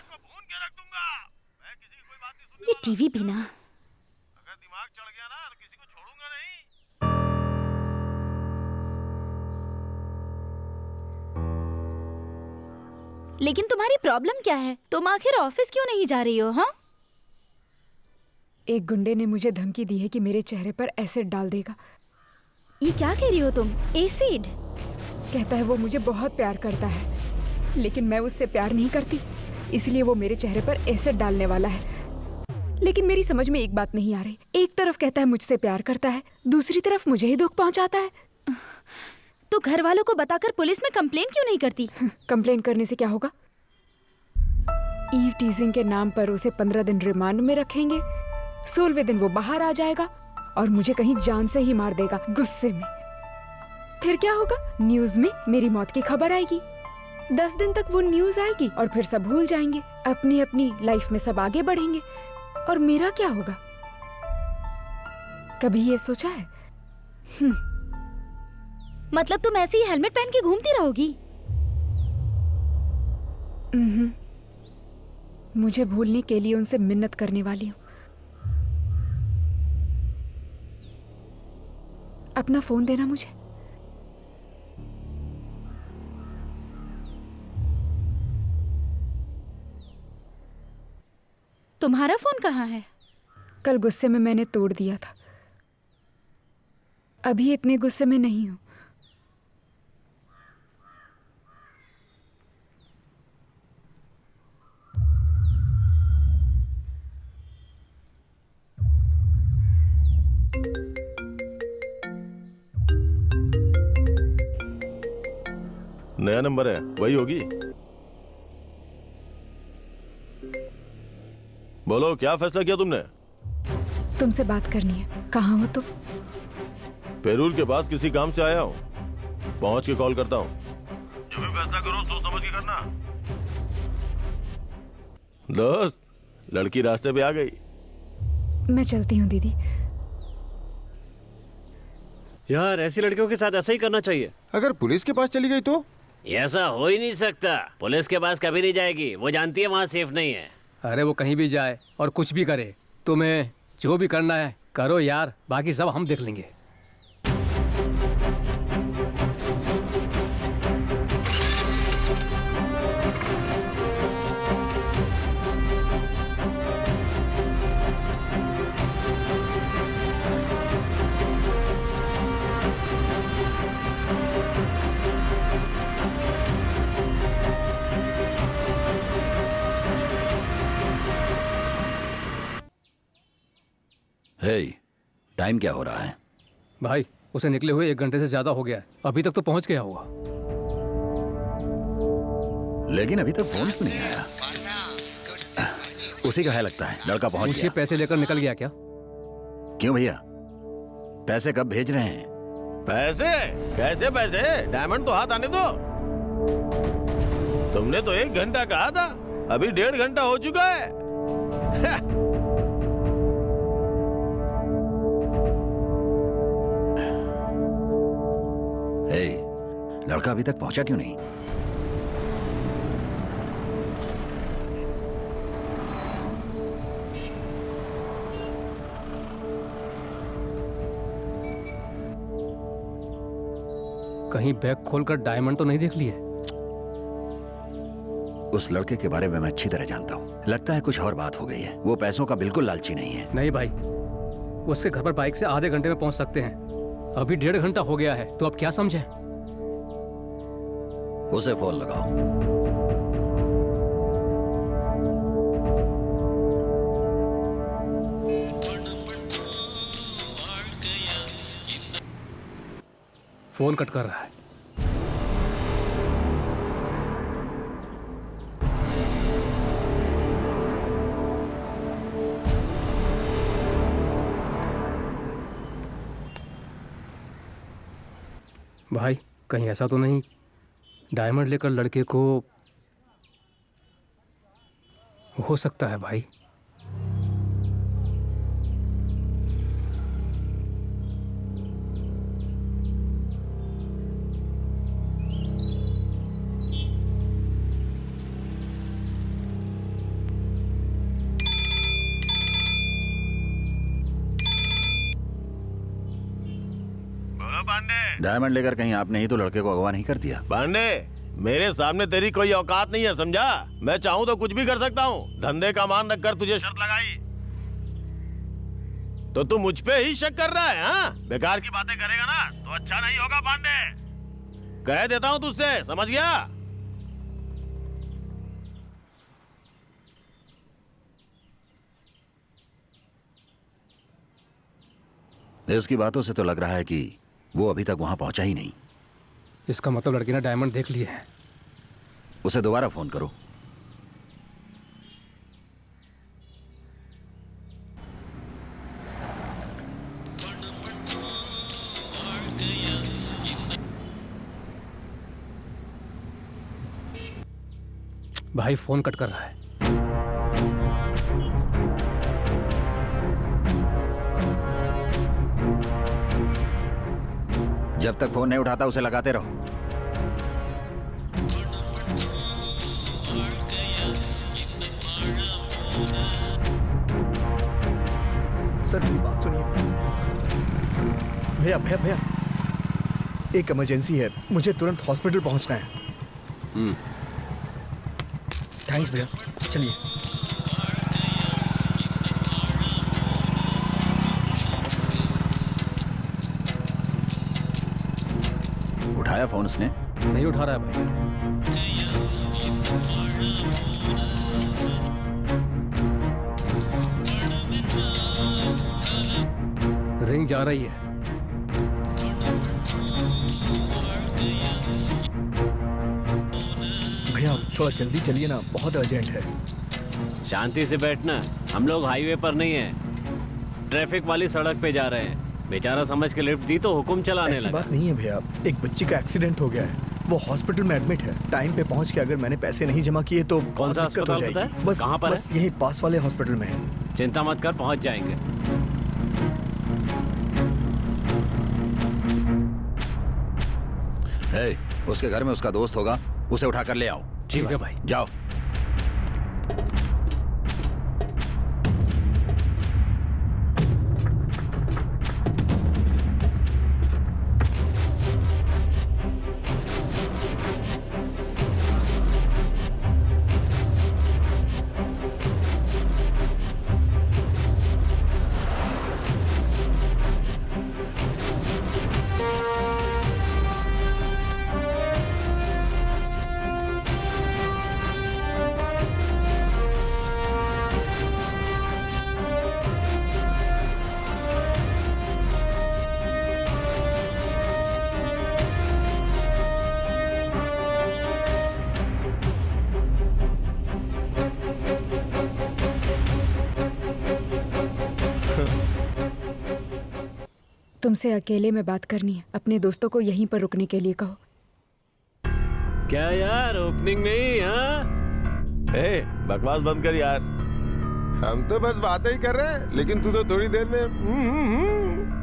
ये टीवी भी ना। लेकिन तुम्हारी प्रॉब्लम क्या है? तुम आखिर ऑफिस क्यों नहीं जा रही हो? हाँ, एक गुंडे ने मुझे धमकी दी है कि मेरे चेहरे पर एसिड डाल देगा। ये क्या कह रही हो तुम? एसिड? कहता है वो मुझे बहुत प्यार करता है, लेकिन मैं उससे प्यार नहीं करती, इसलिए वो मेरे चेहरे पर एसिड डालने वाला है। लेकिन मेरी समझ में एक बात नहीं आ रही। एक तरफ कहता है मुझसे प्यार करता है, दूसरी तरफ मुझे ही दुख पहुंचाता है। तो घर वालों को बताकर पुलिस में कंप्लेन क्यों नहीं करती? कंप्लेन करने से क्या होगा? ईव टीजिंग के नाम पर उसे 15 दिन रिमांड में रखेंगे। 16वें दिन वो बाहर आ जाएगा और मुझे कहीं जान से ही मार देगा गुस्से में। फिर क्या होगा? न्यूज में मेरी मौत की खबर आएगी। 10 दिन तक वो न्यूज आएगी और फिर सब भूल जाएंगे, अपनी अपनी लाइफ में सब आगे बढ़ेंगे। और मेरा क्या होगा? कभी ये सोचा है? मतलब तुम ऐसे ही हेलमेट पहन के घूमती रहोगी? मुझे भूलने के लिए उनसे मिन्नत करने वाली हूँ। अपना फोन देना मुझे। तुम्हारा फोन कहाँ है? कल गुस्से में मैंने तोड़ दिया था। अभी इतने गुस्से में नहीं हूं। नया नंबर है, वही होगी। बोलो, क्या फैसला किया तुमने? तुमसे बात करनी है। कहाँ हो तुम? पेरूल के पास किसी काम से आया हूँ, पहुंच के कॉल करता हूँ। जो भी फैसला करो सोच समझ के करना। दोस्त, लड़की रास्ते पे आ गई। मैं चलती हूँ दीदी। यार ऐसी लड़कियों के साथ ऐसा ही करना चाहिए। अगर पुलिस के पास चली गई तो? ऐसा हो ही नहीं सकता। पुलिस के पास कभी नहीं जाएगी, वो जानती है वहाँ सेफ नहीं है। अरे वो कहीं भी जाए और कुछ भी करे, तुम्हें जो भी करना है करो यार, बाकी सब हम देख लेंगे। हे, टाइम क्या हो रहा है? भाई उसे निकले हुए 1 घंटे से ज्यादा हो गया है, अभी तक तो पहुंच गया होगा। लेकिन अभी तक फोन क्यों नहीं आया? उसी का है लगता है, लड़का पहुंच मुझे गया। पैसे लेकर निकल गया क्या? क्यों भैया, पैसे कब भेज रहे हैं? पैसे? कैसे पैसे? डायमंड तो हाथ आने दो। तुमने तो 1 घंटा कहा था, अभी 1.5 घंटा हो चुका है। हे, लड़का अभी तक पहुंचा क्यों नहीं? कहीं बैग खोलकर डायमंड तो नहीं देख लिए? उस लड़के के बारे में मैं अच्छी तरह जानता हूँ। लगता है कुछ और बात हो गई है। वो पैसों का बिल्कुल लालची नहीं है। नहीं भाई, उसके घर पर बाइक से आधे घंटे में पहुंच सकते हैं। अभी 1.5 घंटा हो गया है, तो अब क्या समझे? उसे फोन लगाओ। फोन कट कर रहा है। भाई कहीं ऐसा तो नहीं डायमंड लेकर लड़के को हो सकता है भाई। डायमंड लेकर कहीं आपने ही तो लड़के को अगवा नहीं कर दिया? पांडे, मेरे सामने तेरी कोई औकात नहीं है, समझा? मैं चाहूँ तो कुछ भी कर सकता हूँ। धंधे का मान रखकर तुझे शर्त लगाई तो तू मुझ पे ही शक कर रहा है? हाँ, बेकार की बातें करेगा ना तो अच्छा नहीं होगा पांडे। कह देता हूँ तुझसे, समझ गया? इसकी बातों से तो लग रहा है कि वो अभी तक वहां पहुंचा ही नहीं। इसका मतलब लड़के ने डायमंड देख लिए हैं। उसे दोबारा फोन करो। भाई फोन कट कर रहा है। जब तक फोन नहीं उठाता उसे लगाते रहो। सर मेरी बात सुनिए। भैया भैया भैया, एक इमरजेंसी है, मुझे तुरंत हॉस्पिटल पहुंचना है। थैंक्स भैया, चलिए। उठाया फोन उसने? नहीं उठा रहा है भाई। रिंग जा रही है। भैया थोड़ा जल्दी चलिए ना, बहुत अर्जेंट है। शांति से बैठना, हम लोग हाईवे पर नहीं है, ट्रैफिक वाली सड़क पे जा रहे हैं। बेचारा समझ के लिफ्ट दी तो हुक्म चलाने ऐसी लगा। बात नहीं है भैया, एक बच्ची का एक्सीडेंट हो गया है, वो हॉस्पिटल में एडमिट है। टाइम पे पहुंच के अगर मैंने पैसे नहीं जमा किए तो कौन सा दिक्कत हो अस्पताल जाएगी। बताया? बस कहाँ पर बस यही पास वाले हॉस्पिटल में है। चिंता मत कर, पहुंच जाएंगे। हे, उसके घर में उसका दोस्त होगा, उसे उठाकर ले आओ। ठीक है भाई। जाओ। तुमसे अकेले में बात करनी है। अपने दोस्तों को यहीं पर रुकने के लिए कहो। क्या यार, ओपनिंग नहीं? हाँ, ए, बकवास बंद कर यार। हम तो बस बातें ही कर रहे हैं, लेकिन तू तो थोड़ी देर में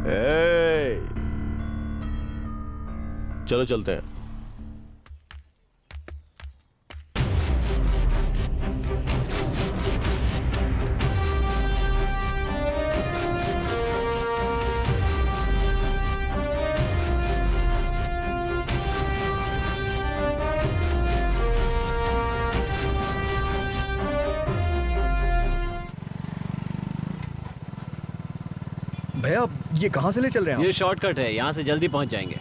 ए, चलो चलते हैं। भैया ये कहाँ से ले चल रहे हैं ये आप? शॉर्टकट है, यहाँ से जल्दी पहुंच जाएंगे।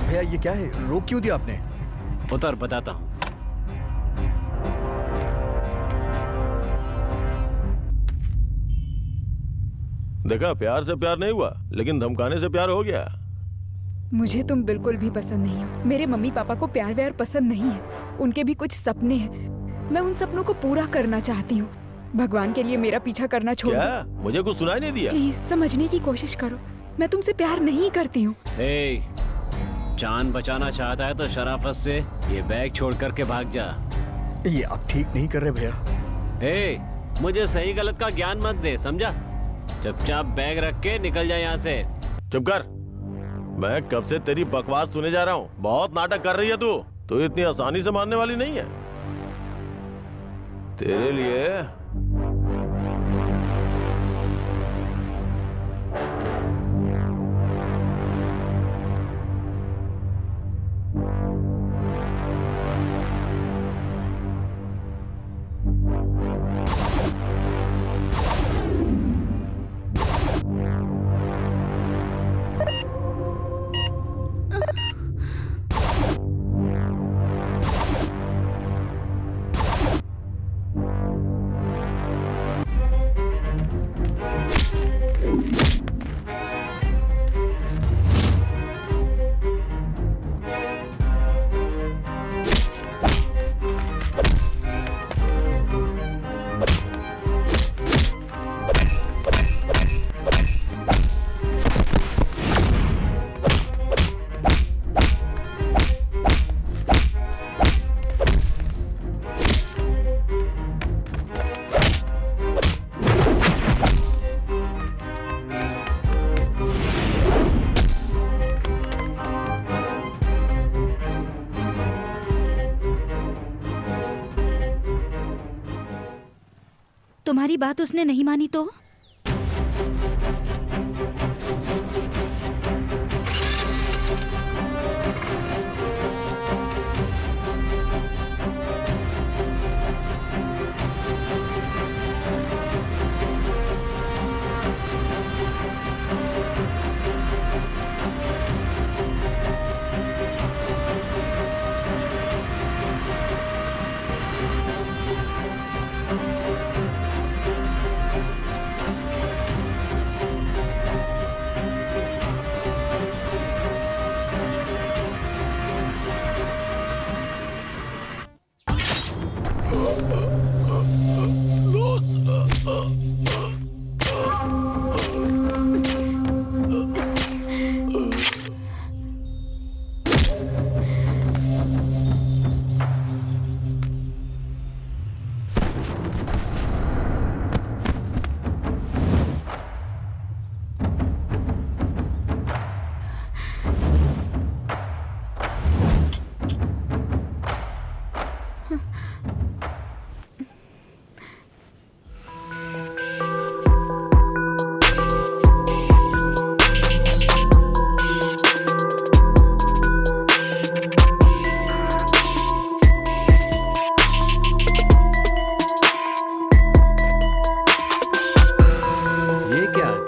भैया ये क्या है, रोक क्यों दिया आपने? उतर, बताता हूँ। देखा, प्यार से प्यार नहीं हुआ, लेकिन धमकाने से प्यार हो गया। मुझे तुम बिल्कुल भी पसंद नहीं हो। मेरे मम्मी पापा को प्यार व्यार पसंद नहीं है। उनके भी कुछ सपने हैं, मैं उन सपनों को पूरा करना चाहती हूँ। भगवान के लिए मेरा पीछा करना छोड़ दो। क्या? मुझे कुछ सुनाई नहीं दिया? प्लीज समझने की कोशिश करो, मैं तुमसे प्यार नहीं करती हूँ। जान बचाना चाहता है तो शराफत से ये बैग छोड़ करके भाग जा। ये आप ठीक नहीं कर रहे भैया। मुझे सही गलत का ज्ञान मत दे, समझा? चुपचाप बैग रख के निकल जाए यहाँ से। चुप कर, मैं कब से तेरी बकवास सुने जा रहा हूँ। बहुत नाटक कर रही है तू। तू इतनी आसानी से मानने वाली नहीं है। तेरे लिए तुम्हारी बात उसने नहीं मानी तो?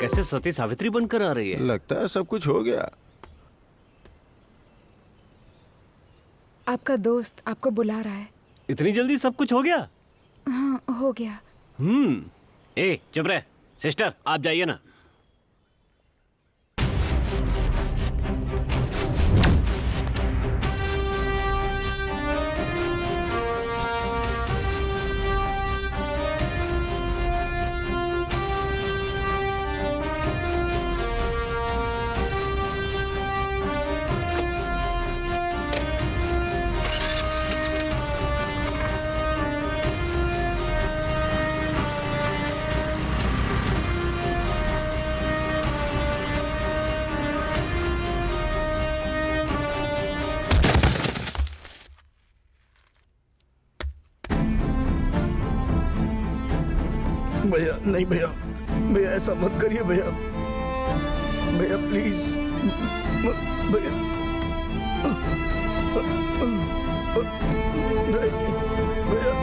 कैसे सती सावित्री बनकर आ रही है? लगता है सब कुछ हो गया। आपका दोस्त आपको बुला रहा है। इतनी जल्दी सब कुछ हो गया? हाँ, हो गया। चुप रहे। सिस्टर, आप जाइए ना। भैया नहीं, भैया भैया ऐसा मत करिए भैया, भैया प्लीज भैया, नहीं भैया,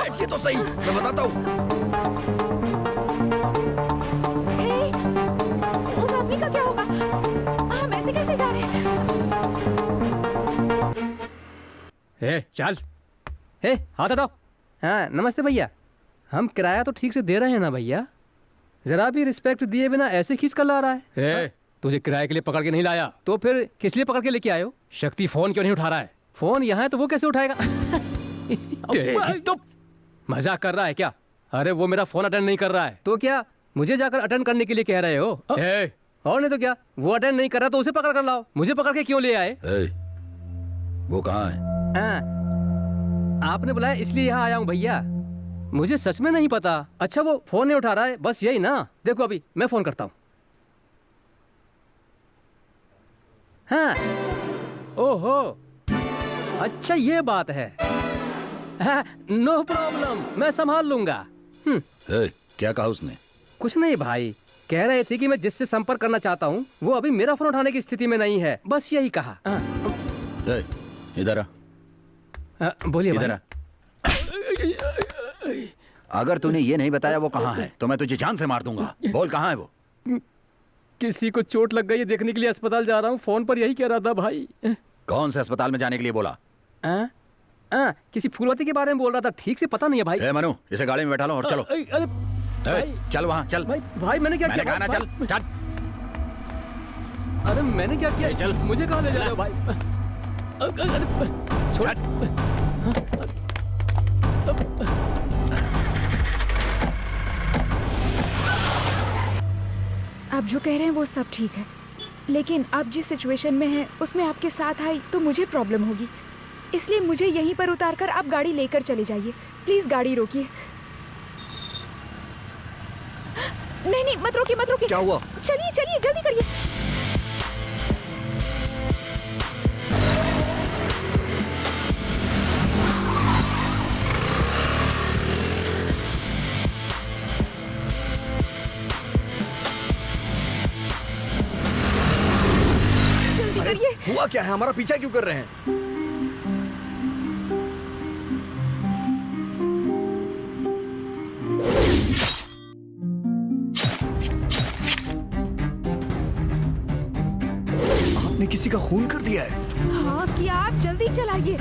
बैठिए तो सही, मैं बताता हूँ। हे, उस आदमी का क्या होगा? हम ऐसे कैसे जा रहे हैं? चल। हाथ हटाओ। हाँ नमस्ते भैया, हम किराया तो ठीक से दे रहे हैं ना भैया? जरा भी रिस्पेक्ट दिए बिना ऐसे खींच कर ला रहा है। तुझे किराए के लिए पकड़ के नहीं लाया तो फिर किस लिए पकड़ के लेके आए हो? शक्ति फोन क्यों नहीं उठा रहा है? फोन यहाँ है तो वो कैसे उठाएगा? तो मजाक कर रहा है क्या? अरे वो मेरा फोन अटेंड नहीं कर रहा है तो क्या मुझे जाकर अटेंड करने के लिए कह रहे हो? और नहीं तो क्या, वो अटेंड नहीं कर रहा तो उसे पकड़ कर लाओ, मुझे पकड़ के क्यों ले आए? वो कहाँ है? आपने बुलाया इसलिए यहाँ आया हूँ भैया, मुझे सच में नहीं पता। अच्छा वो फोन नहीं उठा रहा है, बस यही ना? देखो अभी मैं फोन करता हूँ। हाँ, ओहो, अच्छा ये बात है। नो प्रॉब्लम, मैं संभाल लूंगा। क्या कहा उसने? कुछ नहीं भाई, कह रहे थे कि मैं जिससे संपर्क करना चाहता हूँ वो अभी मेरा फोन उठाने की स्थिति में नहीं है, बस यही कहा। इधर आ। बोलिए इधर आ। अगर तूने ये नहीं बताया वो कहाँ है तो मैं तुझे जान से मार दूंगा। बोल कहाँ है वो? किसी को चोट लग गई है, देखने के लिए अस्पताल जा रहा हूँ। फोन पर यही कह रहा था भाई। कौन से अस्पताल में जाने के लिए बोला? किसी फूलवती के बारे में बोल रहा था, ठीक से पता नहीं है भाई। मनु, इसे गाड़ी में बैठा लो और चलो। अरे चल वहाँ चल। भाई मैंने क्या किया? कहना चल चल। अरे मैंने क्या किया? चल, मुझे कहाँ ले जा रहे हो भाई? आप जो कह रहे हैं वो सब ठीक है, लेकिन आप जिस सिचुएशन में हैं उसमें आपके साथ आई तो मुझे प्रॉब्लम होगी, इसलिए मुझे यहीं पर उतारकर आप गाड़ी लेकर चले जाइए। प्लीज गाड़ी रोकिए। नहीं नहीं, मत रोकिए मत रोकिए। क्या हुआ? चलिए चलिए, जल्दी करिए। जल्दी करिए। हुआ क्या है? हमारा पीछा क्यों कर रहे हैं? आपने किसी का खून कर दिया है? हाँ क्या, आप जल्दी चलाइए।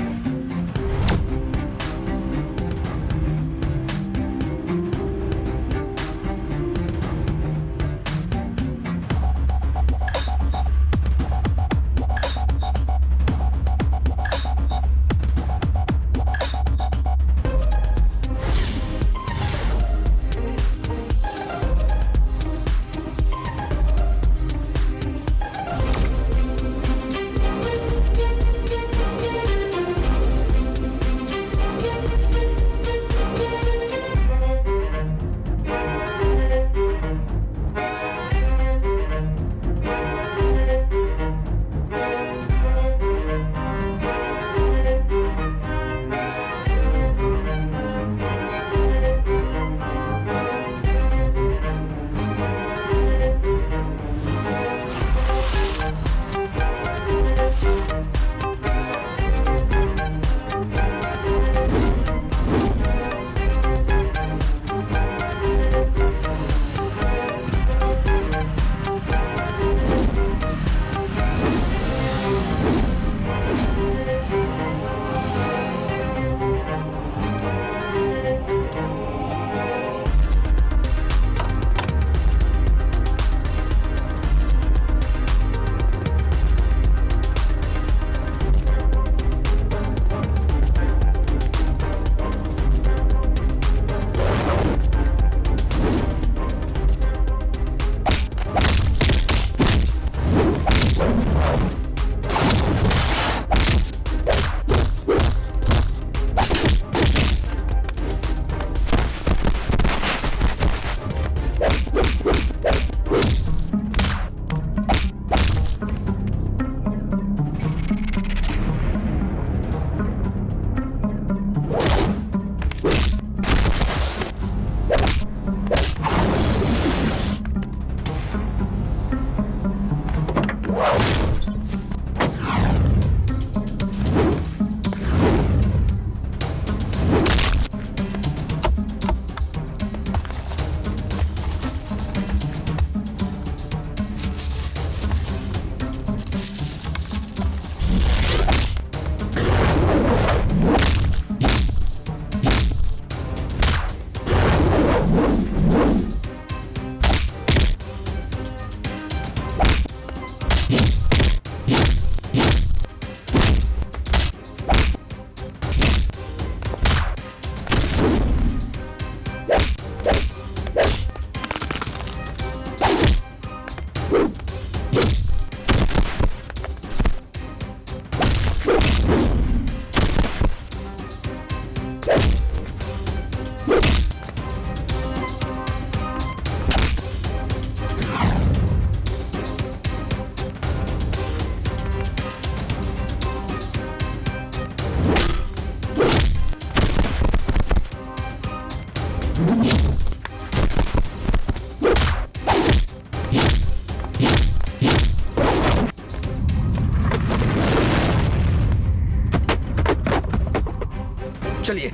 चलिए।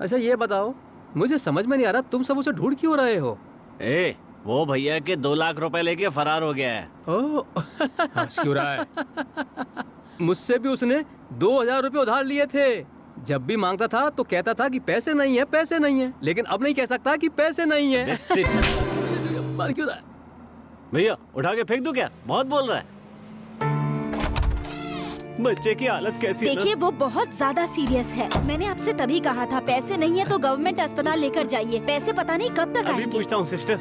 अच्छा ये बताओ, मुझे समझ में नहीं आ रहा तुम सब उसे ढूंढ क्यों रहे हो? ए, वो भैया के 2 लाख रुपए लेके फरार हो गया है। ओ, हंस क्यों रहा है? मुझसे भी उसने 2000 रुपए उधार लिए थे। जब भी मांगता था तो कहता था कि पैसे नहीं है, पैसे नहीं है, लेकिन अब नहीं कह सकता कि पैसे नहीं है। मार क्यों रहा है? भैया उठा के फेंक दूं क्या? बहुत बोल रहा है। बच्चे की हालत कैसी है? देखिए वो बहुत ज्यादा सीरियस है। मैंने आपसे तभी कहा था पैसे नहीं है तो गवर्नमेंट अस्पताल लेकर जाइए। पैसे पता नहीं कब तक अभी आएंगे। पूछता हूँ सिस्टर।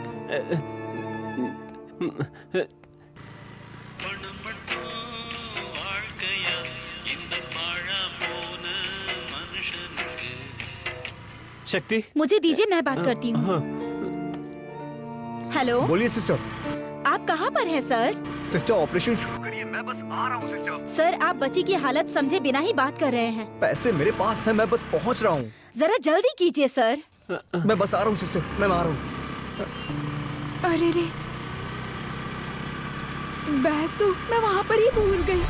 शक्ति, मुझे दीजिए, मैं बात करती हूँ। हेलो, बोलिए सिस्टर। आप कहाँ पर हैं सर? Sister operation. सर आप बच्ची की हालत समझे बिना ही बात कर रहे हैं। पैसे मेरे पास है, मैं बस पहुंच रहा हूँ। जरा जल्दी कीजिए सर। मैं बस आ रहा हूँ सिस्टर, मैं आ रहा हूँ। अरे रे, बैग तो मैं वहाँ पर ही भूल गई।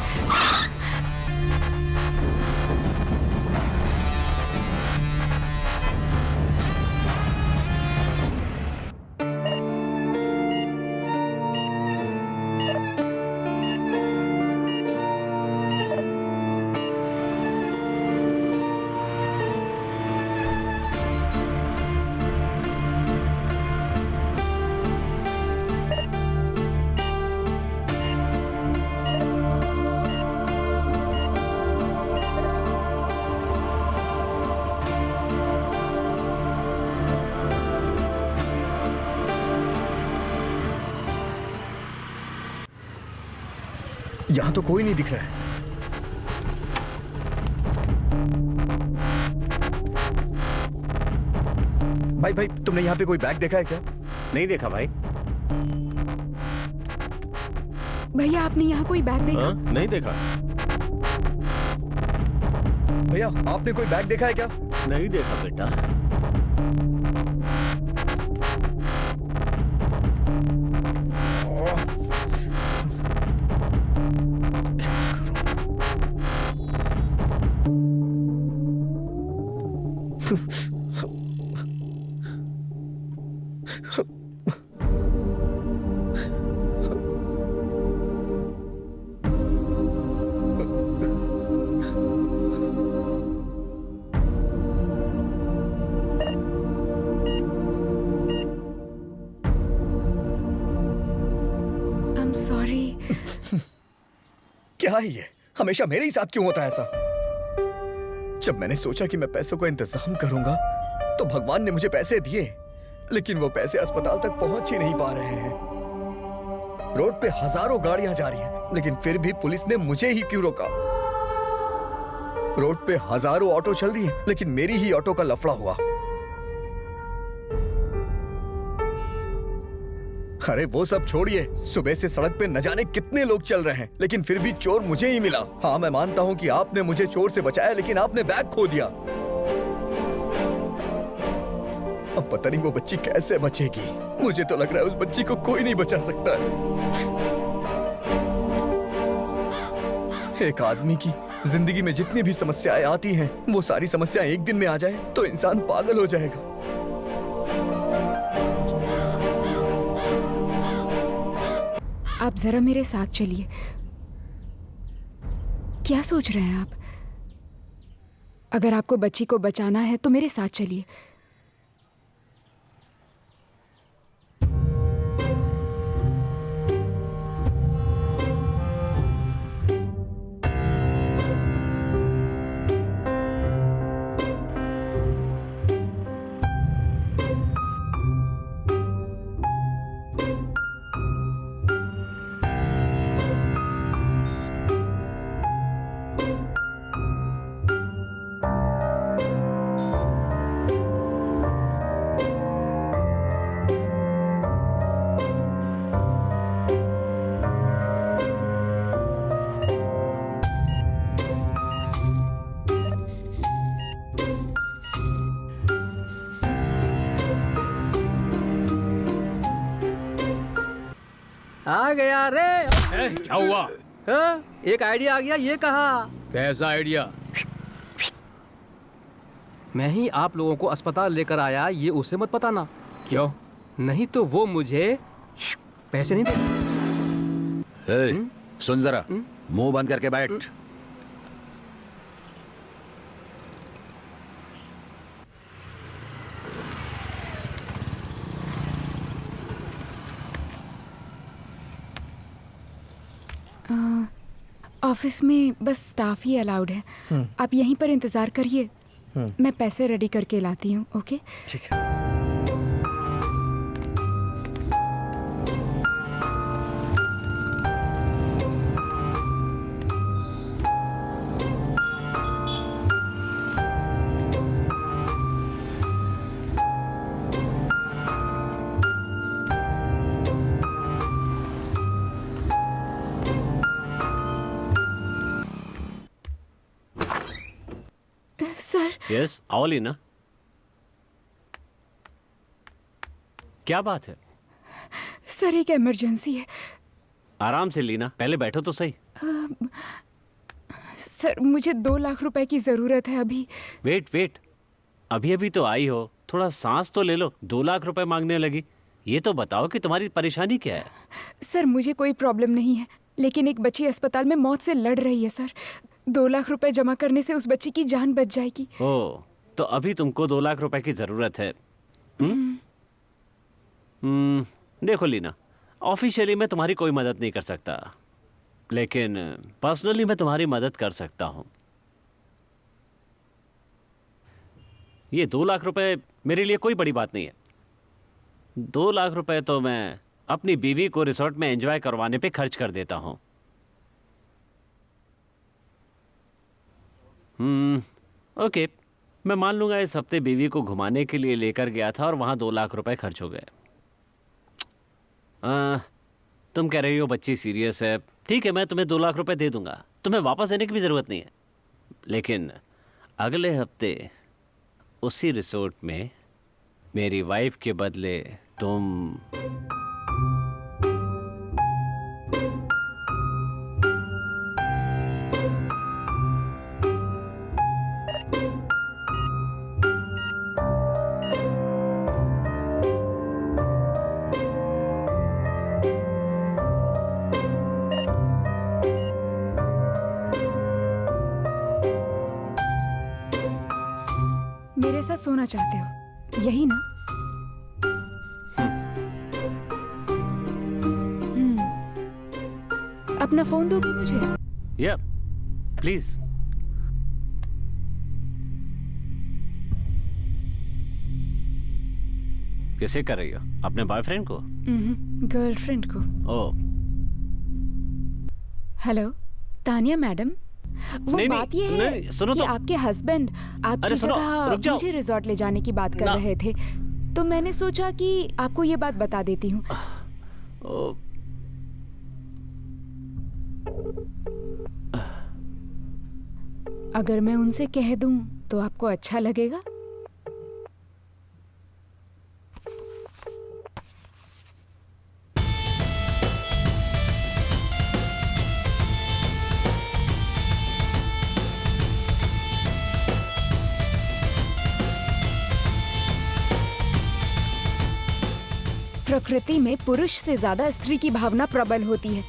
यहाँ तो कोई नहीं दिख रहा है। भाई भाई, तुमने यहाँ पे कोई बैग देखा है क्या? नहीं देखा भाई। भैया आपने यहाँ कोई बैग देखा? हाँ? नहीं देखा। भैया आपने कोई बैग देखा है क्या? नहीं देखा बेटा। I'm sorry. क्या है ये? हमेशा मेरे ही साथ क्यों होता है ऐसा? जब मैंने सोचा कि मैं पैसों का इंतजाम करूंगा तो भगवान ने मुझे पैसे दिए, लेकिन वो पैसे अस्पताल तक पहुंच ही नहीं पा रहे हैं। रोड पे हजारों गाड़ियां जा रही हैं, लेकिन फिर भी पुलिस ने मुझे ही क्यों रोका? रोड पे हजारों ऑटो चल रही हैं, लेकिन मेरी ही ऑटो का लफड़ा हुआ। अरे वो सब छोड़िए, सुबह से सड़क पे न जाने कितने लोग चल रहे हैं, लेकिन फिर भी चोर मुझे ही मिला। हाँ मैं मानता हूँ कि आपने मुझे चोर से बचाया, लेकिन आपने बैग खो दिया। अब पता नहीं वो बच्ची कैसे बचेगी। मुझे तो लग रहा है उस बच्ची को कोई नहीं बचा सकता है। एक आदमी की जिंदगी में जितनी भी समस्याएं आती हैं, वो सारी समस्याएं एक दिन में आ जाए तो इंसान पागल हो जाएगा। आप जरा मेरे साथ चलिए। क्या सोच रहे हैं आप? अगर आपको बच्ची को बचाना है तो मेरे साथ चलिए। आ गया रे। क्या हुआ? एक आइडिया आ गया। ये कहा? कैसा आइडिया? मैं ही आप लोगों को अस्पताल लेकर आया, ये उसे मत बताना। क्यों? नहीं तो वो मुझे पैसे नहीं दे। सुन जरा, मुंह बंद करके बैठ। ऑफिस में बस स्टाफ ही अलाउड है। आप यहीं पर इंतजार करिए, मैं पैसे रेडी करके लाती हूँ। ओके? ठीक है। सर, यस, आओ लीना। क्या बात है? सर एक इमरजेंसी है। आराम से लीना, पहले बैठो तो सही। सर मुझे 2 लाख रुपए की जरूरत है अभी। वेट, अभी अभी तो आई हो, थोड़ा सांस तो ले लो। 2 लाख रुपए मांगने लगी। ये तो बताओ कि तुम्हारी परेशानी क्या है? सर मुझे कोई प्रॉब्लम नहीं है, लेकिन एक बच्ची अस्पताल में मौत से लड़ रही है सर। 2 लाख रुपए जमा करने से उस बच्ची की जान बच जाएगी। ओह, तो अभी तुमको 2 लाख रुपए की जरूरत है? देखो लीना, ऑफिशियली मैं तुम्हारी कोई मदद नहीं कर सकता, लेकिन पर्सनली मैं तुम्हारी मदद कर सकता हूँ। ये 2 लाख रुपए मेरे लिए कोई बड़ी बात नहीं है। 2 लाख रुपए तो मैं अपनी बीवी को रिसोर्ट में एंजॉय करवाने पे खर्च कर देता हूँ। ओके, मैं मान लूंगा इस हफ्ते बीवी को घुमाने के लिए लेकर गया था और वहाँ 2 लाख रुपए खर्च हो गए। तुम कह रही हो बच्ची सीरियस है, ठीक है, मैं तुम्हें 2 लाख रुपए दे दूंगा। तुम्हें वापस देने की भी ज़रूरत नहीं है, लेकिन अगले हफ्ते उसी रिसोर्ट में मेरी वाइफ के बदले तुम मेरे साथ सोना चाहते हो, यही ना? अपना फोन दोगे मुझे? या प्लीज। किसे कर रही हो? अपने बॉयफ्रेंड को? गर्लफ्रेंड को। ओह, हेलो तानिया मैडम, वो नहीं, बात ये है नहीं, सुनो कि तो। आपके हस्बैंड आपकी अरे सुनो, रुक जगह जाओ। मुझे रिजॉर्ट ले जाने की बात कर ना। रहे थे, तो मैंने सोचा कि आपको ये बात बता देती हूँ। ओह, अगर मैं उनसे कह दूं तो आपको अच्छा लगेगा? प्रकृति में पुरुष से ज्यादा स्त्री की भावना प्रबल होती है।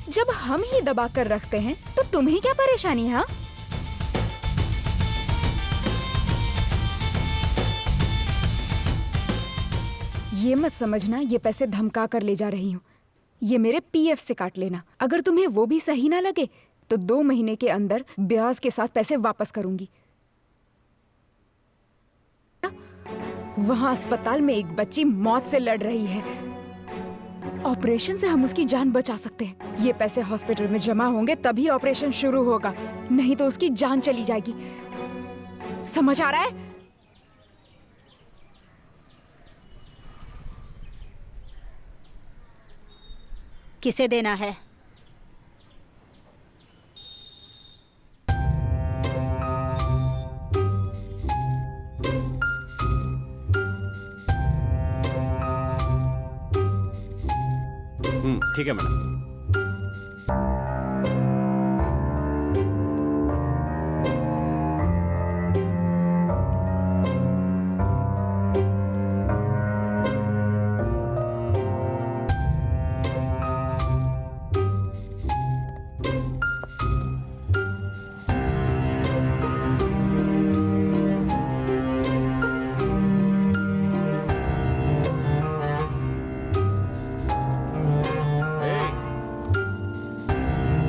जब हम ही दबा कर रखते हैं तो तुम्हें क्या परेशानी है? हाँ? ये मत समझना ये पैसे धमका कर ले जा रही हूँ। ये मेरे पीएफ से काट लेना। अगर तुम्हें वो भी सही ना लगे तो 2 महीने के अंदर ब्याज के साथ पैसे वापस करूंगी। वहां अस्पताल में एक बच्ची मौत से लड़ रही है। ऑपरेशन से हम उसकी जान बचा सकते हैं। ये पैसे हॉस्पिटल में जमा होंगे तभी ऑपरेशन शुरू होगा, नहीं तो उसकी जान चली जाएगी। समझ आ रहा है? किसे देना है? ठीक है मैडम।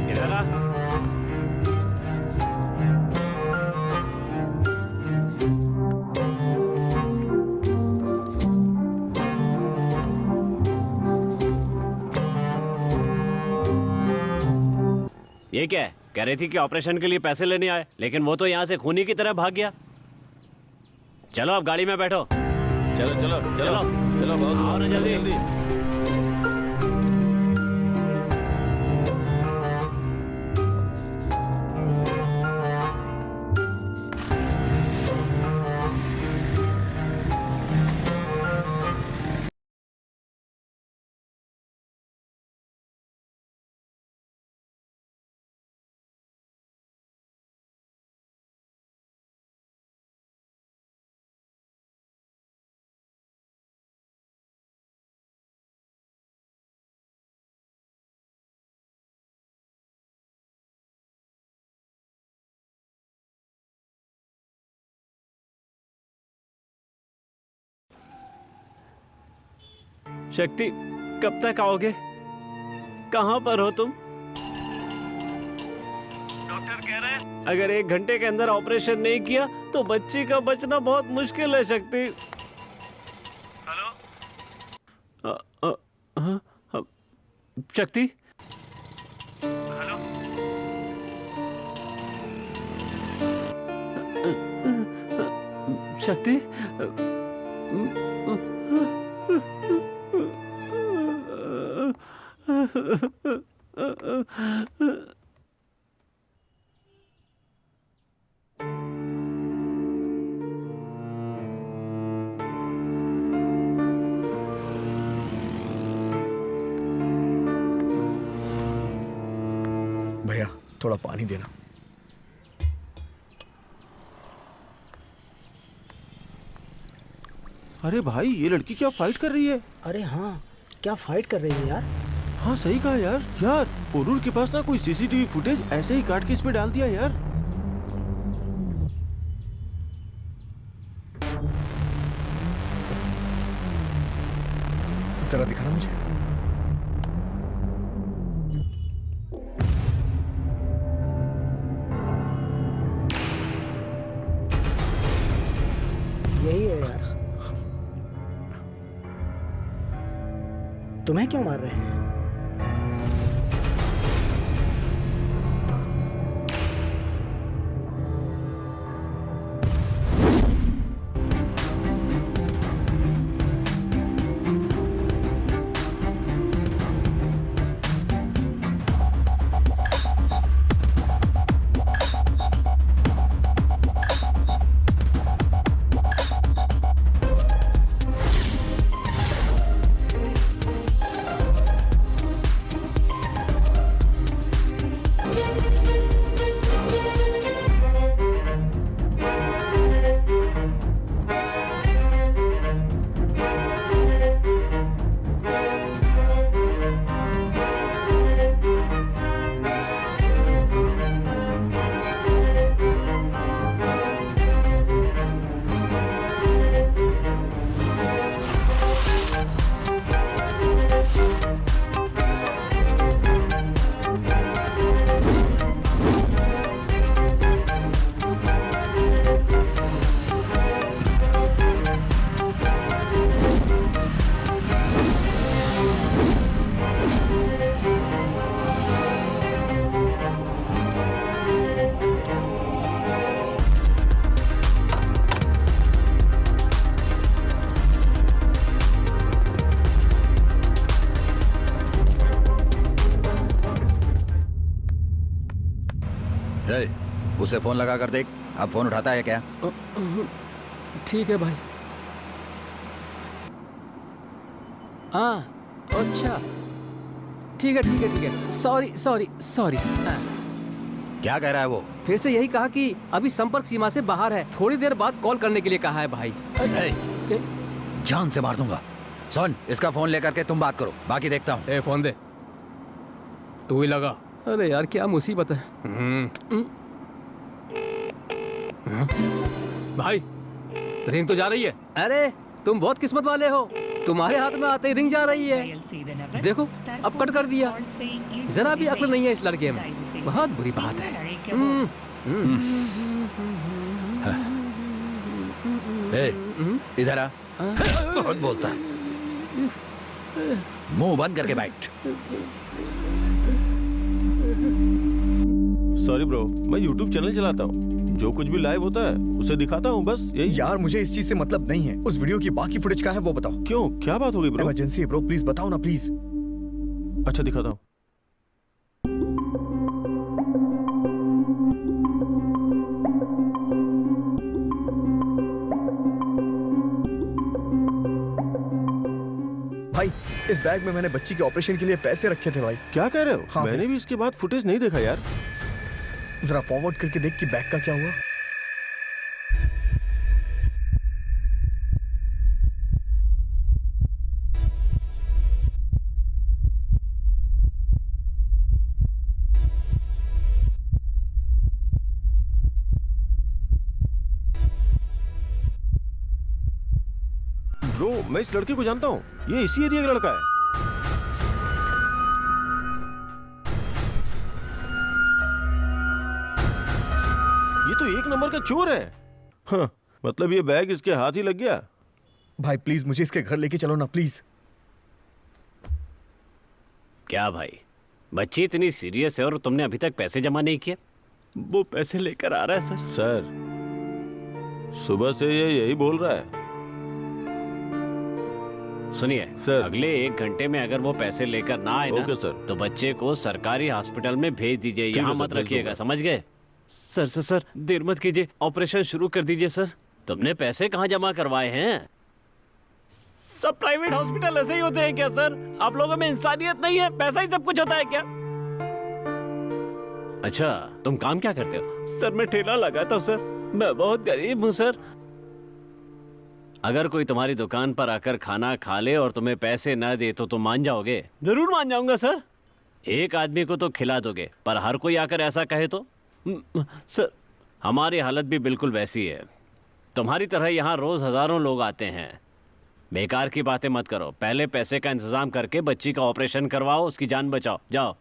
इधर आ। ये क्या है? कह रही थी कि ऑपरेशन के लिए पैसे लेने आए, लेकिन वो तो यहाँ से खूनी की तरह भाग गया। चलो अब गाड़ी में बैठो। चलो चलो चलो चलो। चलो बहुत आओ ना जल्दी। शक्ति, कब तक आओगे? कहाँ पर हो तुम? डॉक्टर कह रहे हैं अगर 1 घंटे के अंदर ऑपरेशन नहीं किया तो बच्ची का बचना बहुत मुश्किल है। शक्ति, हेलो। शक्ति, हेलो। शक्ति, भैया थोड़ा पानी देना। अरे भाई, ये लड़की क्या फाइट कर रही है? अरे हाँ, क्या फाइट कर रही है यार। हाँ सही कहा यार। यार पोरूर के पास ना कोई सीसीटीवी फुटेज ऐसे ही काट के इस पे डाल दिया यार। जरा दिखाना मुझे। यही है यार। तुम्हें क्यों मार रहे हैं? उसे फोन लगा कर देख, अब फोन उठाता है क्या? ठीक है भाई। हाँ, अच्छा। ठीक है सॉरी सॉरी सॉरी। क्या कह रहा है वो? फिर से यही कहा कि अभी संपर्क सीमा से बाहर है, थोड़ी देर बाद कॉल करने के लिए कहा है भाई। ए, जान से मार दूंगा। सुन, इसका फोन लेकर के तुम बात करो, बाकी देखता हूँ। ए फोन दे, तू ही लगा। अरे यार क्या मुसीबत है। भाई रिंग तो जा रही है। अरे तुम बहुत किस्मत वाले हो, तुम्हारे हाथ में आते ही रिंग जा रही है। देखो अब कट कर दिया। जरा भी अक्ल नहीं है इस लड़के में, बहुत बुरी बात है। ए, इधर आ। बहुत बोलता है, मुंह बंद करके बैठ। सॉरी ब्रो, मैं यूट्यूब चैनल चलाता हूँ, जो कुछ भी लाइव होता है उसे दिखाता हूँ, बस यही। यार मुझे इस चीज से मतलब नहीं है। उस वीडियो की बाकी फुटेज कहाँ है वो बताओ। क्यों, क्या बात हो गई ब्रो? इमरजेंसी है ब्रो, प्लीज बताओ ना प्लीज। अच्छा दिखाता हूँ। भाई इस बैग में मैंने बच्ची के ऑपरेशन के लिए पैसे रखे थे भाई। क्या कह रहे हो? हाँ, मैंने भी इसके बाद फुटेज नहीं देखा यार। जरा फॉरवर्ड करके देख कि बैग का क्या हुआ। ब्रो मैं इस लड़के को जानता हूँ, ये इसी एरिया का लड़का है। ये तो एक नंबर का चोर है। हाँ, मतलब ये बैग इसके हाथ ही लग गया। भाई प्लीज मुझे इसके घर लेके चलो ना प्लीज। क्या भाई, बच्ची इतनी सीरियस है और तुमने अभी तक पैसे जमा नहीं किए? वो पैसे लेकर आ रहा है सर। सर सुबह से ये यही बोल रहा है। सुनिए सर, अगले 1 घंटे में अगर वो पैसे लेकर ना आए ना, ओके सर, तो बच्चे को सरकारी हॉस्पिटल में भेज दीजिए, यहाँ है मत सर, भेज रखिएगा, दूंगा। समझ गए? सर देर मत कीजिए, ऑपरेशन शुरू कर दीजिए सर। तुमने पैसे कहाँ जमा करवाए हैं? सब प्राइवेट हॉस्पिटल ऐसे ही होते हैं क्या सर? आप लोगों में इंसानियत नहीं है, पैसा ही सब कुछ होता है क्या? अच्छा तुम काम क्या करते हो? सर मैं ठेला लगाता हूँ सर, मैं बहुत गरीब हूँ सर। अगर कोई तुम्हारी दुकान पर आकर खाना खा ले और तुम्हें पैसे न दे तो तुम मान जाओगे? जरूर मान जाऊंगा सर। एक आदमी को तो खिला दोगे, पर हर कोई आकर ऐसा कहे तो? सर हमारी हालत भी बिल्कुल वैसी है। तुम्हारी तरह यहाँ रोज हजारों लोग आते हैं। बेकार की बातें मत करो, पहले पैसे का इंतजाम करके बच्ची का ऑपरेशन करवाओ, उसकी जान बचाओ। जाओ।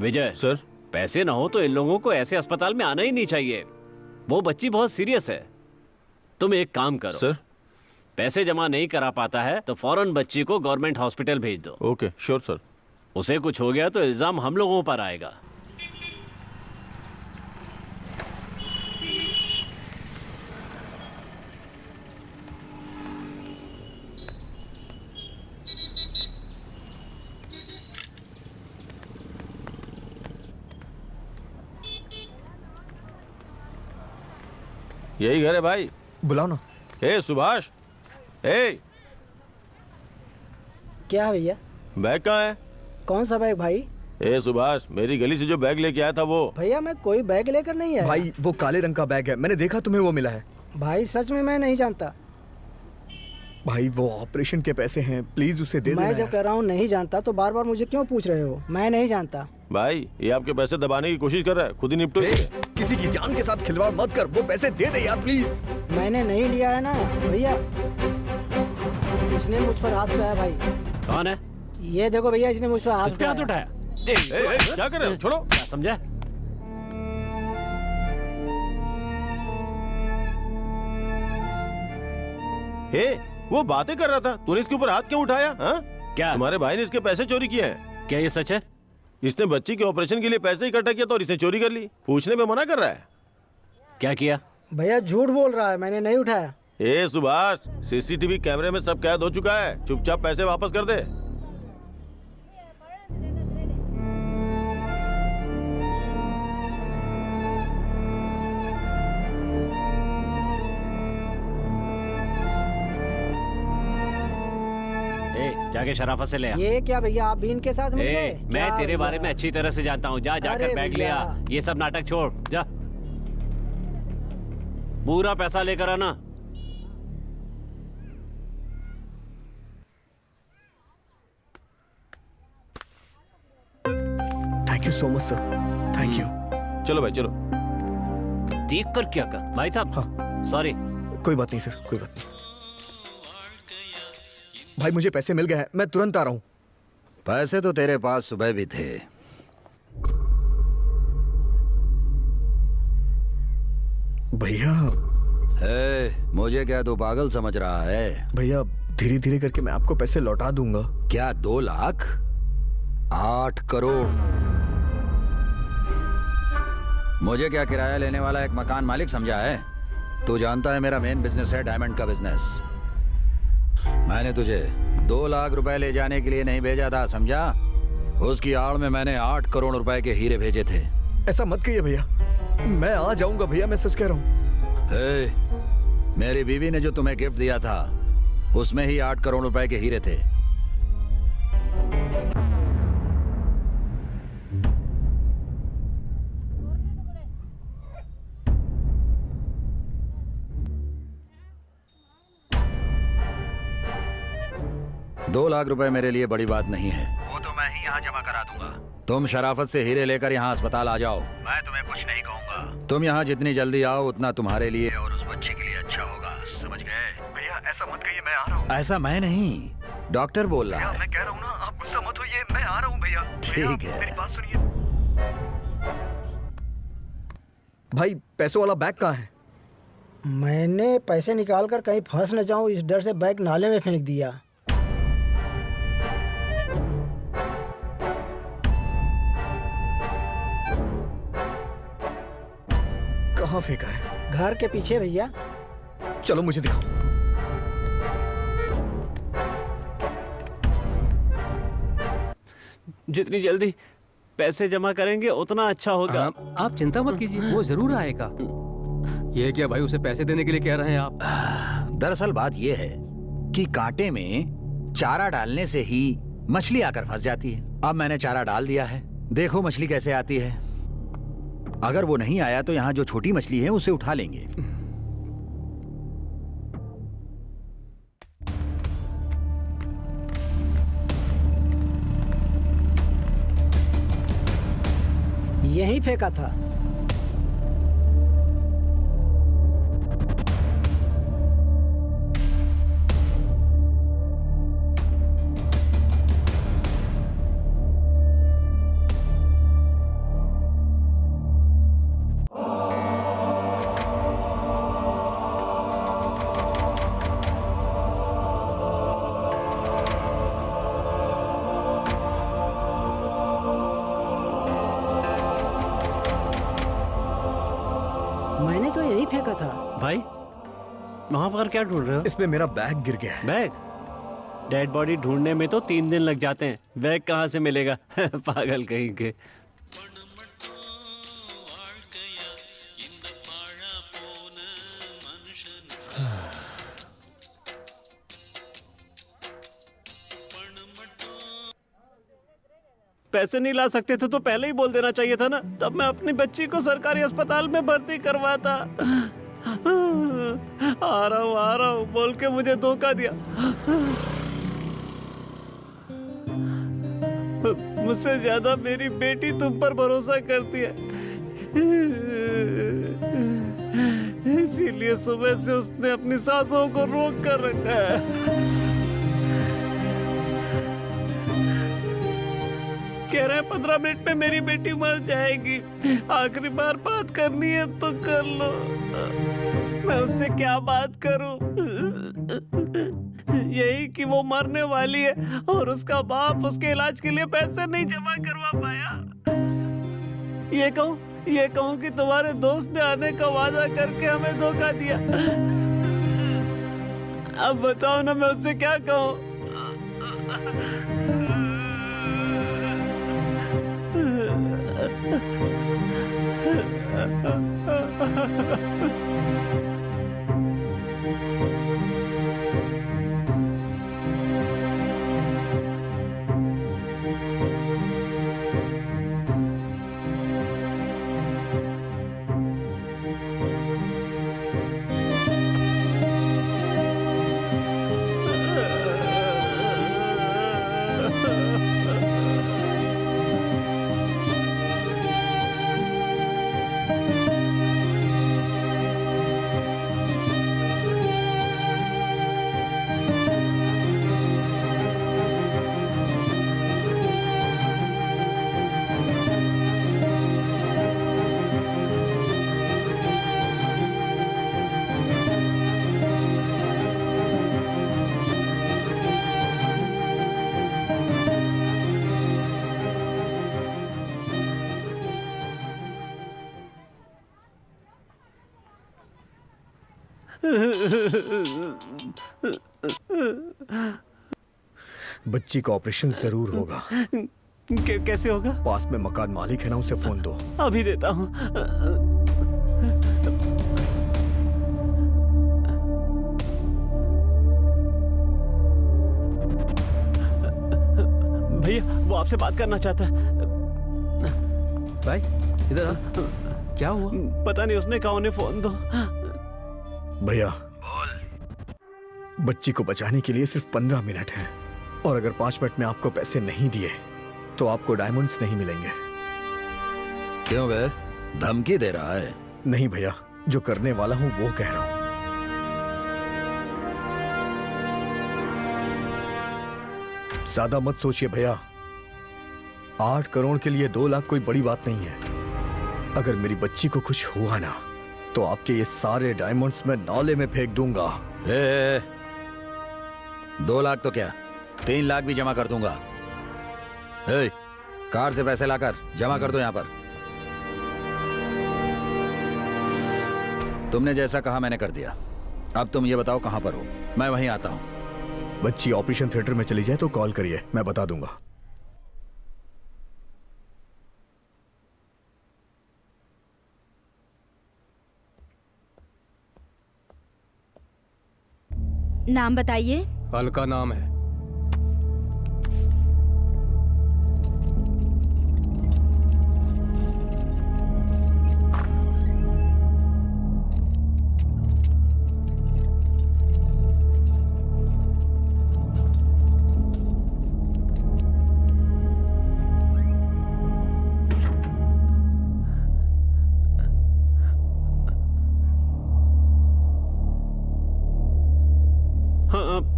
विजय सर, पैसे ना हो तो इन लोगों को ऐसे अस्पताल में आना ही नहीं चाहिए। वो बच्ची बहुत सीरियस है। तुम एक काम करो सर, पैसे जमा नहीं करा पाता है तो फौरन बच्ची को गवर्नमेंट हॉस्पिटल भेज दो। Okay sure sir. उसे कुछ हो गया तो इल्जाम हम लोगों पर आएगा। यही घर है भाई। बुलाओ ना। ए सुभाष, ए क्या है भैया? बैग कहाँ है? कौन सा बैग भाई? ए सुभाष, मेरी गली से जो बैग लेके आया था वो। भैया मैं कोई बैग लेकर नहीं आया। भाई वो काले रंग का बैग है, मैंने देखा तुम्हें वो मिला है। भाई सच में मैं नहीं जानता। भाई वो ऑपरेशन के पैसे हैं, प्लीज उसे दे देना मैं जब यार। कह रहा हूँ नहीं जानता तो बार बार मुझे क्यों पूछ रहे हो? मैं नहीं जानता। भाई ये आपके पैसे दबाने की कोशिश कर रहा है, खुद ही निपटो इससे। किसी की जान के साथ खिलवाड़ मत कर, वो पैसे दे दे यार प्लीज। मैंने नहीं लिया है ना भैया, इसने मुझ पर हाथ उठाया भाई। कौन है? ये देखो भैया, इसने मुझ पर हाथ तुझ पे हाथ उठाया। उठाया? क्या कर रहे हो? छोड़ो। क्या समझा? हे, वो बातें कर रहा था, तूने इसके ऊपर हाथ क्यों उठाया? हाँ? क्या तुम्हारे भाई ने इसके पैसे चोरी किए हैं। क्या ये सच है? इसने बच्ची के ऑपरेशन के लिए पैसे इकट्ठा किया था और इसने चोरी कर ली। पूछने में मना कर रहा है। क्या किया? भैया झूठ बोल रहा है, मैंने नहीं उठाया। ए सुभाष, सीसीटीवी कैमरे में सब कैद हो चुका है, चुपचाप पैसे वापस कर दे। जाके शराफत से ले आ। ये क्या भैया, आप भी इनके साथ मिल गए? मैं क्या तेरे बारे भैया? में अच्छी तरह से जानता हूँ। जा जाकर अरे बैग ले आ। भैया। ये सब नाटक छोड़, जा पूरा पैसा लेकर आना। Thank you so much sir, thank you. चलो भाई चलो। देख कर क्या कर भाई साहब। हाँ। सॉरी। कोई बात नहीं सर, कोई बात नहीं। भाई मुझे पैसे मिल गए हैं, मैं तुरंत आ रहा हूँ। पैसे तो तेरे पास सुबह भी थे। भैया मुझे क्या तू पागल समझ रहा है? भैया धीरे धीरे करके मैं आपको पैसे लौटा दूंगा। क्या 2 लाख? 8 करोड़? मुझे क्या किराया लेने वाला एक मकान मालिक समझा है? तू जानता है मेरा मेन बिजनेस है डायमंड का बिजनेस। मैंने तुझे 2 लाख रुपए ले जाने के लिए नहीं भेजा था, समझा? उसकी आड़ में मैंने 8 करोड़ रुपए के हीरे भेजे थे। ऐसा मत कहिए भैया, मैं आ जाऊंगा भैया, मैं सच कह रहा हूँ। मेरी बीवी ने जो तुम्हें गिफ्ट दिया था उसमें ही 8 करोड़ रुपए के हीरे थे। दो लाख रुपए मेरे लिए बड़ी बात नहीं है, वो तो मैं ही यहाँ जमा करा दूंगा। तुम शराफत से हीरे लेकर यहाँ अस्पताल आ जाओ, मैं तुम्हें कुछ नहीं कहूँगा। तुम यहाँ जितनी जल्दी आओ उतना तुम्हारे लिए और उस बच्चे के लिए अच्छा होगा, समझ गए? भैया ऐसा मत कहिए, मैं आ रहा हूँ। ऐसा मैं नहीं, डॉक्टर बोल रहा है। मैं कह रहा हूँ ना, आप गुस्सा मत होइए, मैं आ रहा हूँ भैया। ठीक है। मेरी बात सुनिए। भाई पैसों वाला बैग कहाँ है? मैंने पैसे निकाल कर कहीं फंस न जाऊं इस डर से बैग नाले में फेंक दिया। कहाँ फेंका है? घर के पीछे भैया। चलो मुझे दिखाओ। जितनी जल्दी पैसे जमा करेंगे उतना अच्छा होगा। आप चिंता मत कीजिए, वो जरूर आएगा। ये क्या भाई, उसे पैसे देने के लिए कह रहे हैं आप? दरअसल बात यह है कि कांटे में चारा डालने से ही मछली आकर फंस जाती है। अब मैंने चारा डाल दिया है, देखो मछली कैसे आती है। अगर वो नहीं आया तो यहाँ जो छोटी मछली है उसे उठा लेंगे। यहीं फेंका था। मैंने तो यही फेंका था। भाई वहां पर क्या ढूंढ रहे हो? इसमें मेरा बैग गिर गया है। बैग? डेड बॉडी ढूंढने में तो 3 दिन लग जाते हैं, बैग कहाँ से मिलेगा? पागल कहीं के। पैसे नहीं ला सकते थे तो पहले ही बोल देना चाहिए था ना, तब मैं अपनी बच्ची को सरकारी अस्पताल में भर्ती करवाता। आ रहा हूँ बोल के मुझे धोखा दिया। मुझसे ज्यादा मेरी बेटी तुम पर भरोसा करती है, इसीलिए सुबह से उसने अपनी सांसों को रोक कर रखा है। कह रहे हैं 15 मिनट में मेरी बेटी मर जाएगी, आखिरी बार बात करनी है तो कर लो। मैं उससे क्या बात करूं? यही कि वो मरने वाली है और उसका बाप उसके इलाज के लिए पैसे नहीं जमा करवा पाया। ये कहूं कि तुम्हारे दोस्त ने आने का वादा करके हमें धोखा दिया। अब बताओ ना, मैं उससे क्या कहूं? बच्ची का ऑपरेशन जरूर होगा। कैसे होगा? पास में मकान मालिक है ना, उसे फोन दो। अभी देता हूँ। भैया वो आपसे बात करना चाहता है। भाई इधर आ। क्या हुआ? पता नहीं, उसने कहा उन्हें फोन दो। भैया बच्ची को बचाने के लिए सिर्फ 15 मिनट है, और अगर 5 मिनट में आपको पैसे नहीं दिए तो आपको डायमंड्स नहीं मिलेंगे। क्यों बे, धमकी दे रहा है? नहीं भैया, जो करने वाला हूं वो कह रहा हूं। ज्यादा मत सोचिए भैया, 8 करोड़ के लिए 2 लाख कोई बड़ी बात नहीं है। अगर मेरी बच्ची को कुछ हुआ ना तो आपके ये सारे डायमंड्स मैं नाले में फेंक दूंगा। 2 लाख तो क्या, 3 लाख भी जमा कर दूंगा। कार से पैसे लाकर जमा कर दो यहाँ पर। तुमने जैसा कहा मैंने कर दिया। अब तुम ये बताओ कहां पर हो, मैं वहीं आता हूं। बच्ची ऑपरेशन थिएटर में चली जाए तो कॉल करिए, मैं बता दूंगा। नाम बताइए। अलका नाम है।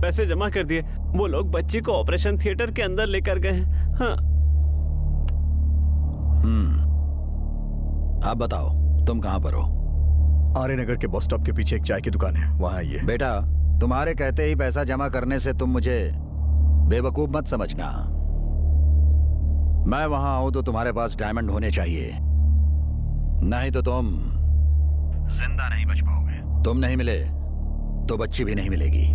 पैसे जमा कर दिए। वो लोग बच्ची को ऑपरेशन थिएटर के अंदर लेकर गए। हाँ। आप बताओ तुम कहां पर हो? आर्यनगर के बस स्टॉप के पीछे एक चाय की दुकान है, वहां आइए। बेटा, तुम्हारे कहते ही पैसा जमा करने से तुम मुझे बेवकूफ मत समझना। मैं वहां आऊं तो तुम्हारे पास डायमंड होने चाहिए, नहीं तो तुम जिंदा नहीं बच पाओगे। तुम नहीं मिले तो बच्ची भी नहीं मिलेगी।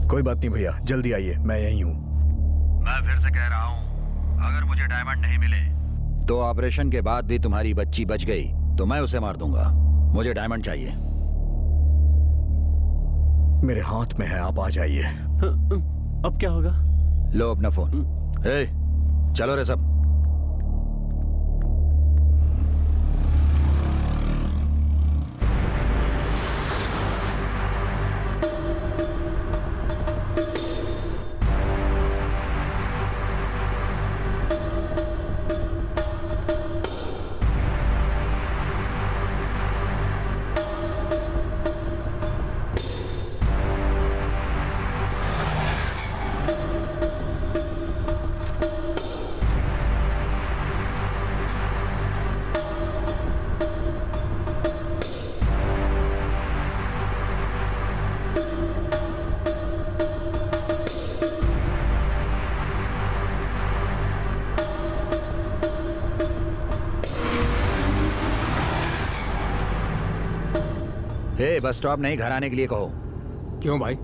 कोई बात नहीं भैया, जल्दी आइए, मैं यहीं हूं। मैं फिर से कह रहा हूं, अगर मुझे डायमंड नहीं मिले तो ऑपरेशन के बाद भी तुम्हारी बच्ची बच गई तो मैं उसे मार दूंगा। मुझे डायमंड चाहिए। मेरे हाथ में है, आप आ जाइए। अब क्या होगा? लो अपना फोन। चलो रे सब। बस स्टॉप नहीं, घर आने के लिए कहो। क्यों भाई?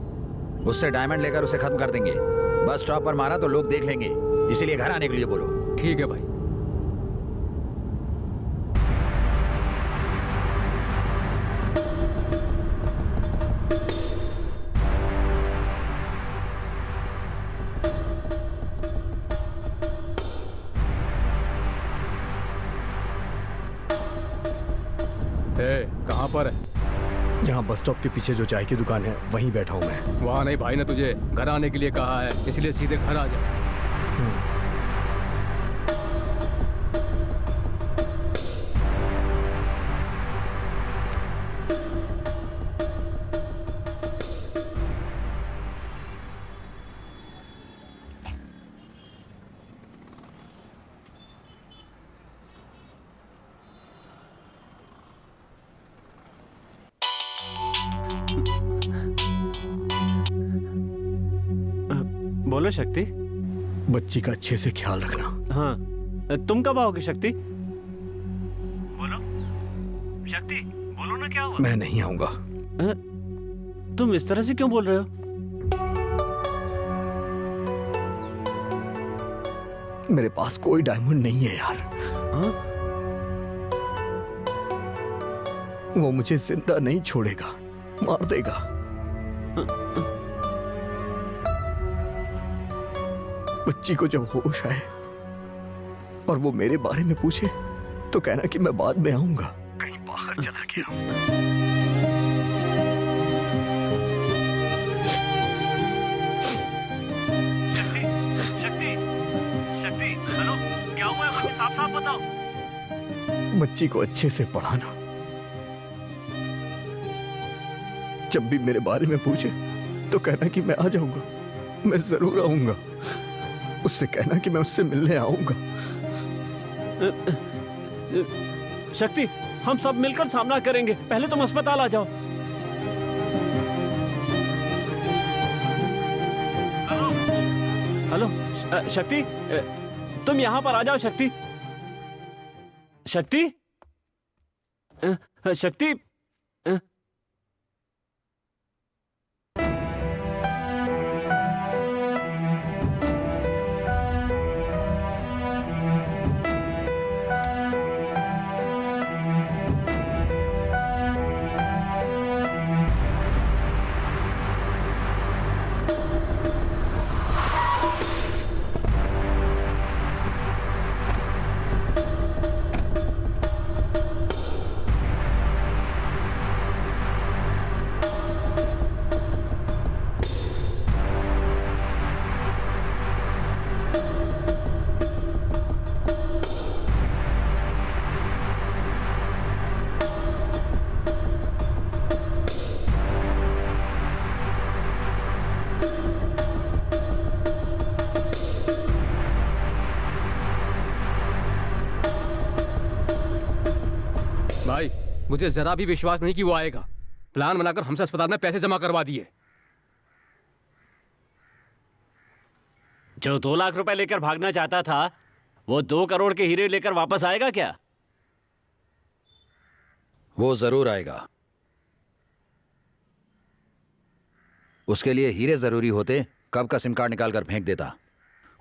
उससे डायमंड लेकर उसे खत्म कर देंगे। बस स्टॉप पर मारा तो लोग देख लेंगे, इसीलिए घर आने के लिए बोलो। ठीक है भाई। कहाँ पर है? यहाँ बस स्टॉप के पीछे जो चाय की दुकान है वहीं बैठा हूँ मैं। वहाँ नहीं, भाई ने तुझे घर आने के लिए कहा है, इसलिए सीधे घर आ जा। बोलो शक्ति। बच्ची का अच्छे से ख्याल रखना। हाँ, तुम कब आओगे शक्ति? बोलो शक्ति, बोलो ना क्या हुआ? मैं नहीं आऊंगा। तुम इस तरह से क्यों बोल रहे हो? मेरे पास कोई डायमंड नहीं है यार। हाँ? वो मुझे जिंदा नहीं छोड़ेगा, मार देगा। बच्ची को जब होश आए और वो मेरे बारे में पूछे तो कहना कि मैं बाद में आऊंगा, कहीं बाहर चला गया। साफ बताओ। बच्ची को अच्छे से पढ़ाना, जब भी मेरे बारे में पूछे तो कहना कि मैं आ जाऊंगा, मैं जरूर आऊंगा। उससे कहना कि मैं उससे मिलने आऊंगा। शक्ति, हम सब मिलकर सामना करेंगे। पहले तुम अस्पताल आ जाओ। हेलो शक्ति, तुम यहाँ पर आ जाओ। शक्ति, शक्ति, शक्ति। भाई, मुझे जरा भी विश्वास नहीं कि वो आएगा। प्लान बनाकर हमसे अस्पताल में पैसे जमा करवा दिए। जो 2 लाख रुपए लेकर भागना चाहता था, वो 2 करोड़ के हीरे लेकर वापस आएगा क्या? वो जरूर आएगा। उसके लिए हीरे जरूरी होते कब का सिम कार्ड निकाल कर फेंक देता।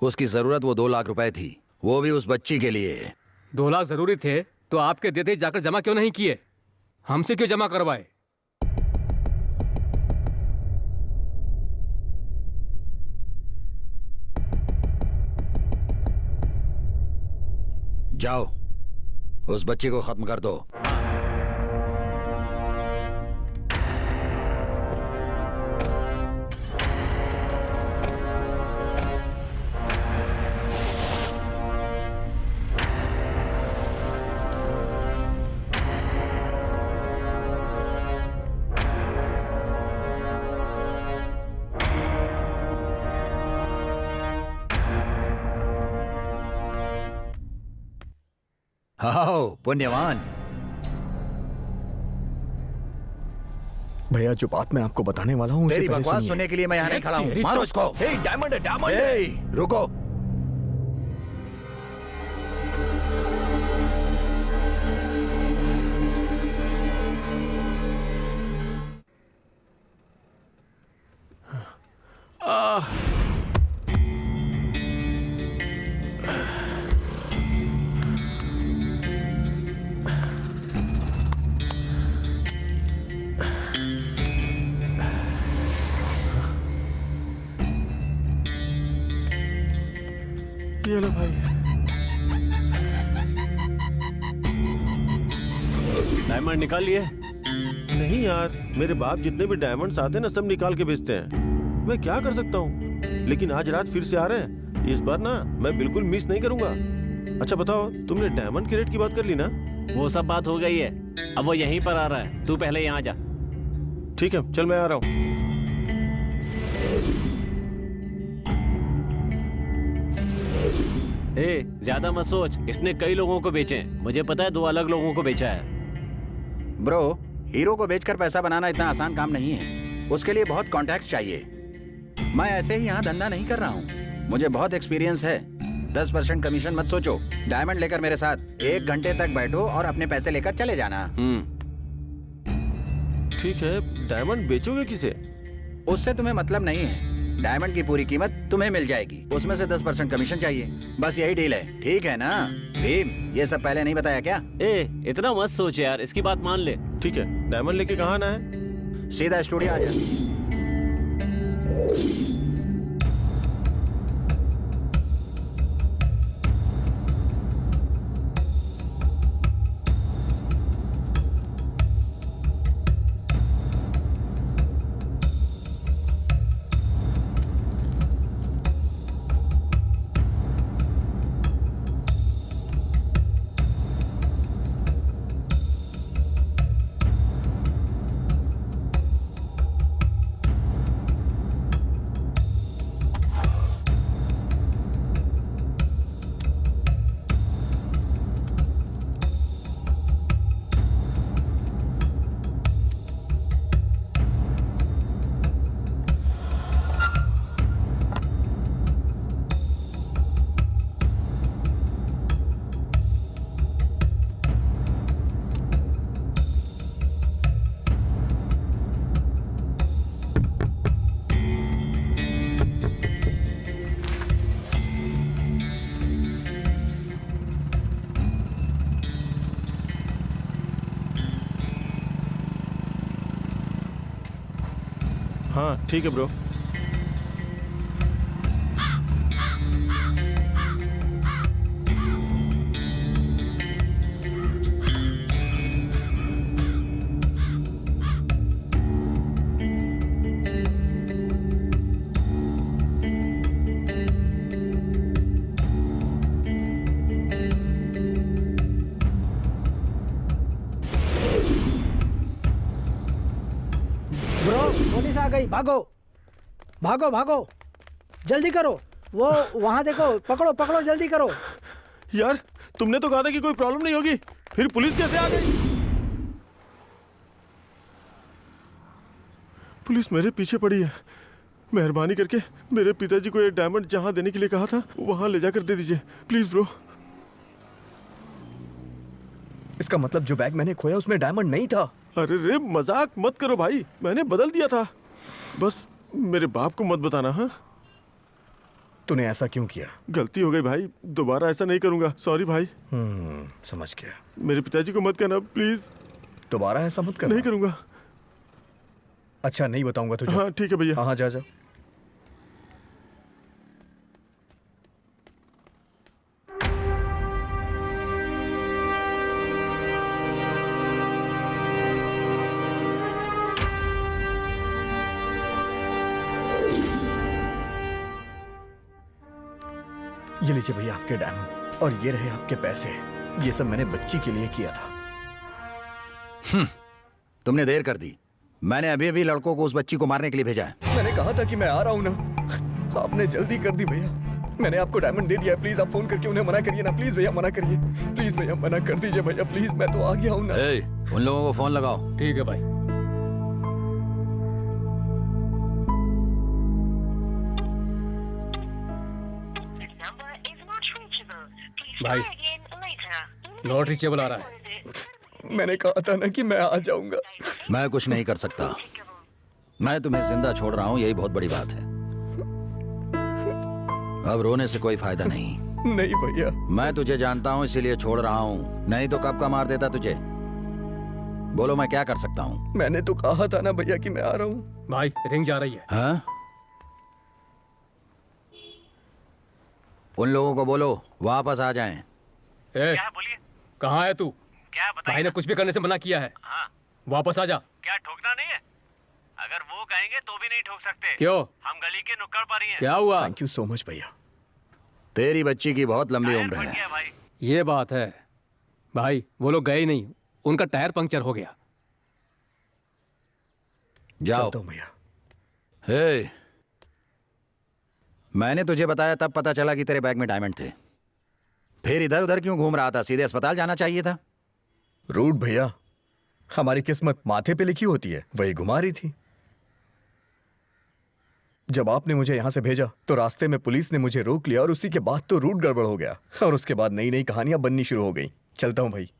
उसकी जरूरत वो 2 लाख रुपए थी, वो भी उस बच्ची के लिए। 2 लाख जरूरी थे तो आपके देते जाकर जमा क्यों नहीं किए? हमसे क्यों जमा करवाए? जाओ, उस बच्ची को खत्म कर दो। आओ पुण्यवान। भैया, जो बात मैं आपको बताने वाला हूँ तेरी बकवास सुनने के लिए मैं यहाँ नहीं खड़ा हूँ। मारो इसको। डायमंड है, डायमंड है। रुको। ये लो भाई। डायमंड निकाल लिए? नहीं यार, मेरे बाप जितने भी डायमंड्स आते हैं ना, सब निकाल के बेचते हैं। मैं क्या कर सकता हूँ? लेकिन आज रात फिर से आ रहे हैं। इस बार ना मैं बिल्कुल मिस नहीं करूंगा। अच्छा बताओ, तुमने डायमंड के रेट की बात कर ली ना? वो सब बात हो गई है, अब वो यहीं पर आ रहा है। तू पहले यहाँ जा। ठीक है, चल मैं आ रहा हूँ। ज्यादा मत सोच, इसने कई लोगों को बेचे हैं। मुझे पता है 2 अलग लोगों को बेचा है। ब्रो, हीरो को बेचकर पैसा बनाना इतना आसान काम नहीं है। उसके लिए बहुत कॉन्टैक्ट चाहिए। मैं ऐसे ही यहाँ धंधा नहीं कर रहा हूँ, मुझे बहुत एक्सपीरियंस है। 10% कमीशन मत सोचो। डायमंड लेकर मेरे साथ 1 घंटे तक बैठो और अपने पैसे लेकर चले जाना। ठीक है, डायमंड बेचोगे किसे? उससे तुम्हें मतलब नहीं है। डायमंड की पूरी कीमत तुम्हें मिल जाएगी, उसमें से 10% कमीशन चाहिए। बस यही डील है, ठीक है ना? भीम, ये सब पहले नहीं बताया क्या? इतना मत सोच यार, इसकी बात मान ले। ठीक है, डायमंड लेके कहाँ आना है? सीधा स्टूडियो आ जा। हाँ ठीक है ब्रो। ब्रो, पुलिस आ गई, भागो भागो भागो, जल्दी करो। वो वहाँ देखो, पकड़ो पकड़ो, जल्दी करो। यार तुमने तो कहा था कि कोई प्रॉब्लम नहीं होगी, फिर पुलिस कैसे आ गई? पुलिस मेरे पीछे पड़ी है। मेहरबानी करके मेरे पिताजी को ये डायमंड जहां देने के लिए कहा था वहां ले जाकर दे दीजिए प्लीज ब्रो। इसका मतलब जो बैग मैंने खोया उसमें डायमंड नहीं था? अरे रे मजाक मत करो भाई, मैंने बदल दिया था। बस मेरे बाप को मत बताना। हाँ, तूने ऐसा क्यों किया? गलती हो गई भाई, दोबारा ऐसा नहीं करूंगा। सॉरी भाई। समझ गया। मेरे पिताजी को मत कहना प्लीज। दोबारा ऐसा मत करना। नहीं करूंगा। अच्छा नहीं बताऊंगा तुझे। हाँ ठीक है भैया। हाँ जा जा। ये लीजिए भैया आपके डायमंड, और ये रहे आपके पैसे। ये सब मैंने बच्ची के लिए किया था। तुमने देर कर दी। मैंने अभी अभी लड़कों को उस बच्ची को मारने के लिए भेजा है। मैंने कहा था कि मैं आ रहा हूं ना, आपने जल्दी कर दी भैया। मैंने आपको डायमंड दे दिया है, प्लीज आप फोन करके उन्हें मना करिए ना। प्लीज भैया मना करिए, प्लीज भैया मना कर दीजिए भैया प्लीज। मैं तो आ गया हूं ना। उन लोगों को फोन लगाओ। ठीक है भाई। भाई नॉट रीचेबल आ रहा है। मैंने कहा था ना कि मैं आ जाऊंगा। मैं कुछ नहीं कर सकता। मैं तुम्हें जिंदा छोड़ रहा हूँ, यही बहुत बड़ी बात है। अब रोने से कोई फायदा नहीं। नहीं भैया। मैं तुझे जानता हूँ इसीलिए छोड़ रहा हूँ, नहीं तो कब का मार देता तुझे। बोलो मैं क्या कर सकता हूँ? मैंने तो कहा था ना भैया कि मैं आ रहा हूँ। भाई रिंग जा रही है। हाँ? उन लोगों को बोलो वापस आ जाएं। क्या बोलिए? कहाँ है तू? क्या बताइए? भाई ने कुछ भी करने से मना किया है। हाँ। वापस आ जा। क्या ठोकना नहीं है? अगर वो कहेंगे तो भी नहीं ठोक सकते। क्यों? हम गली के नुक्कड़ पर ही हैं। क्या हुआ? थैंक यू सो मच भैया। तेरी बच्ची की बहुत लंबी उम्र टायर फट है। गया भाई। ये बात है भाई, वो लोग गए नहीं, उनका टायर पंक्चर हो गया। जाओ। चलता हूं भैया। हे, मैंने तुझे बताया तब पता चला कि तेरे बैग में डायमंड थे। फिर इधर उधर क्यों घूम रहा था? सीधे अस्पताल जाना चाहिए था। रूट भैया, हमारी किस्मत माथे पे लिखी होती है, वही घुमा रही थी। जब आपने मुझे यहां से भेजा तो रास्ते में पुलिस ने मुझे रोक लिया और उसी के बाद तो रूट गड़बड़ हो गया और उसके बाद नई नई कहानियां बननी शुरू हो गई। चलता हूं भाई।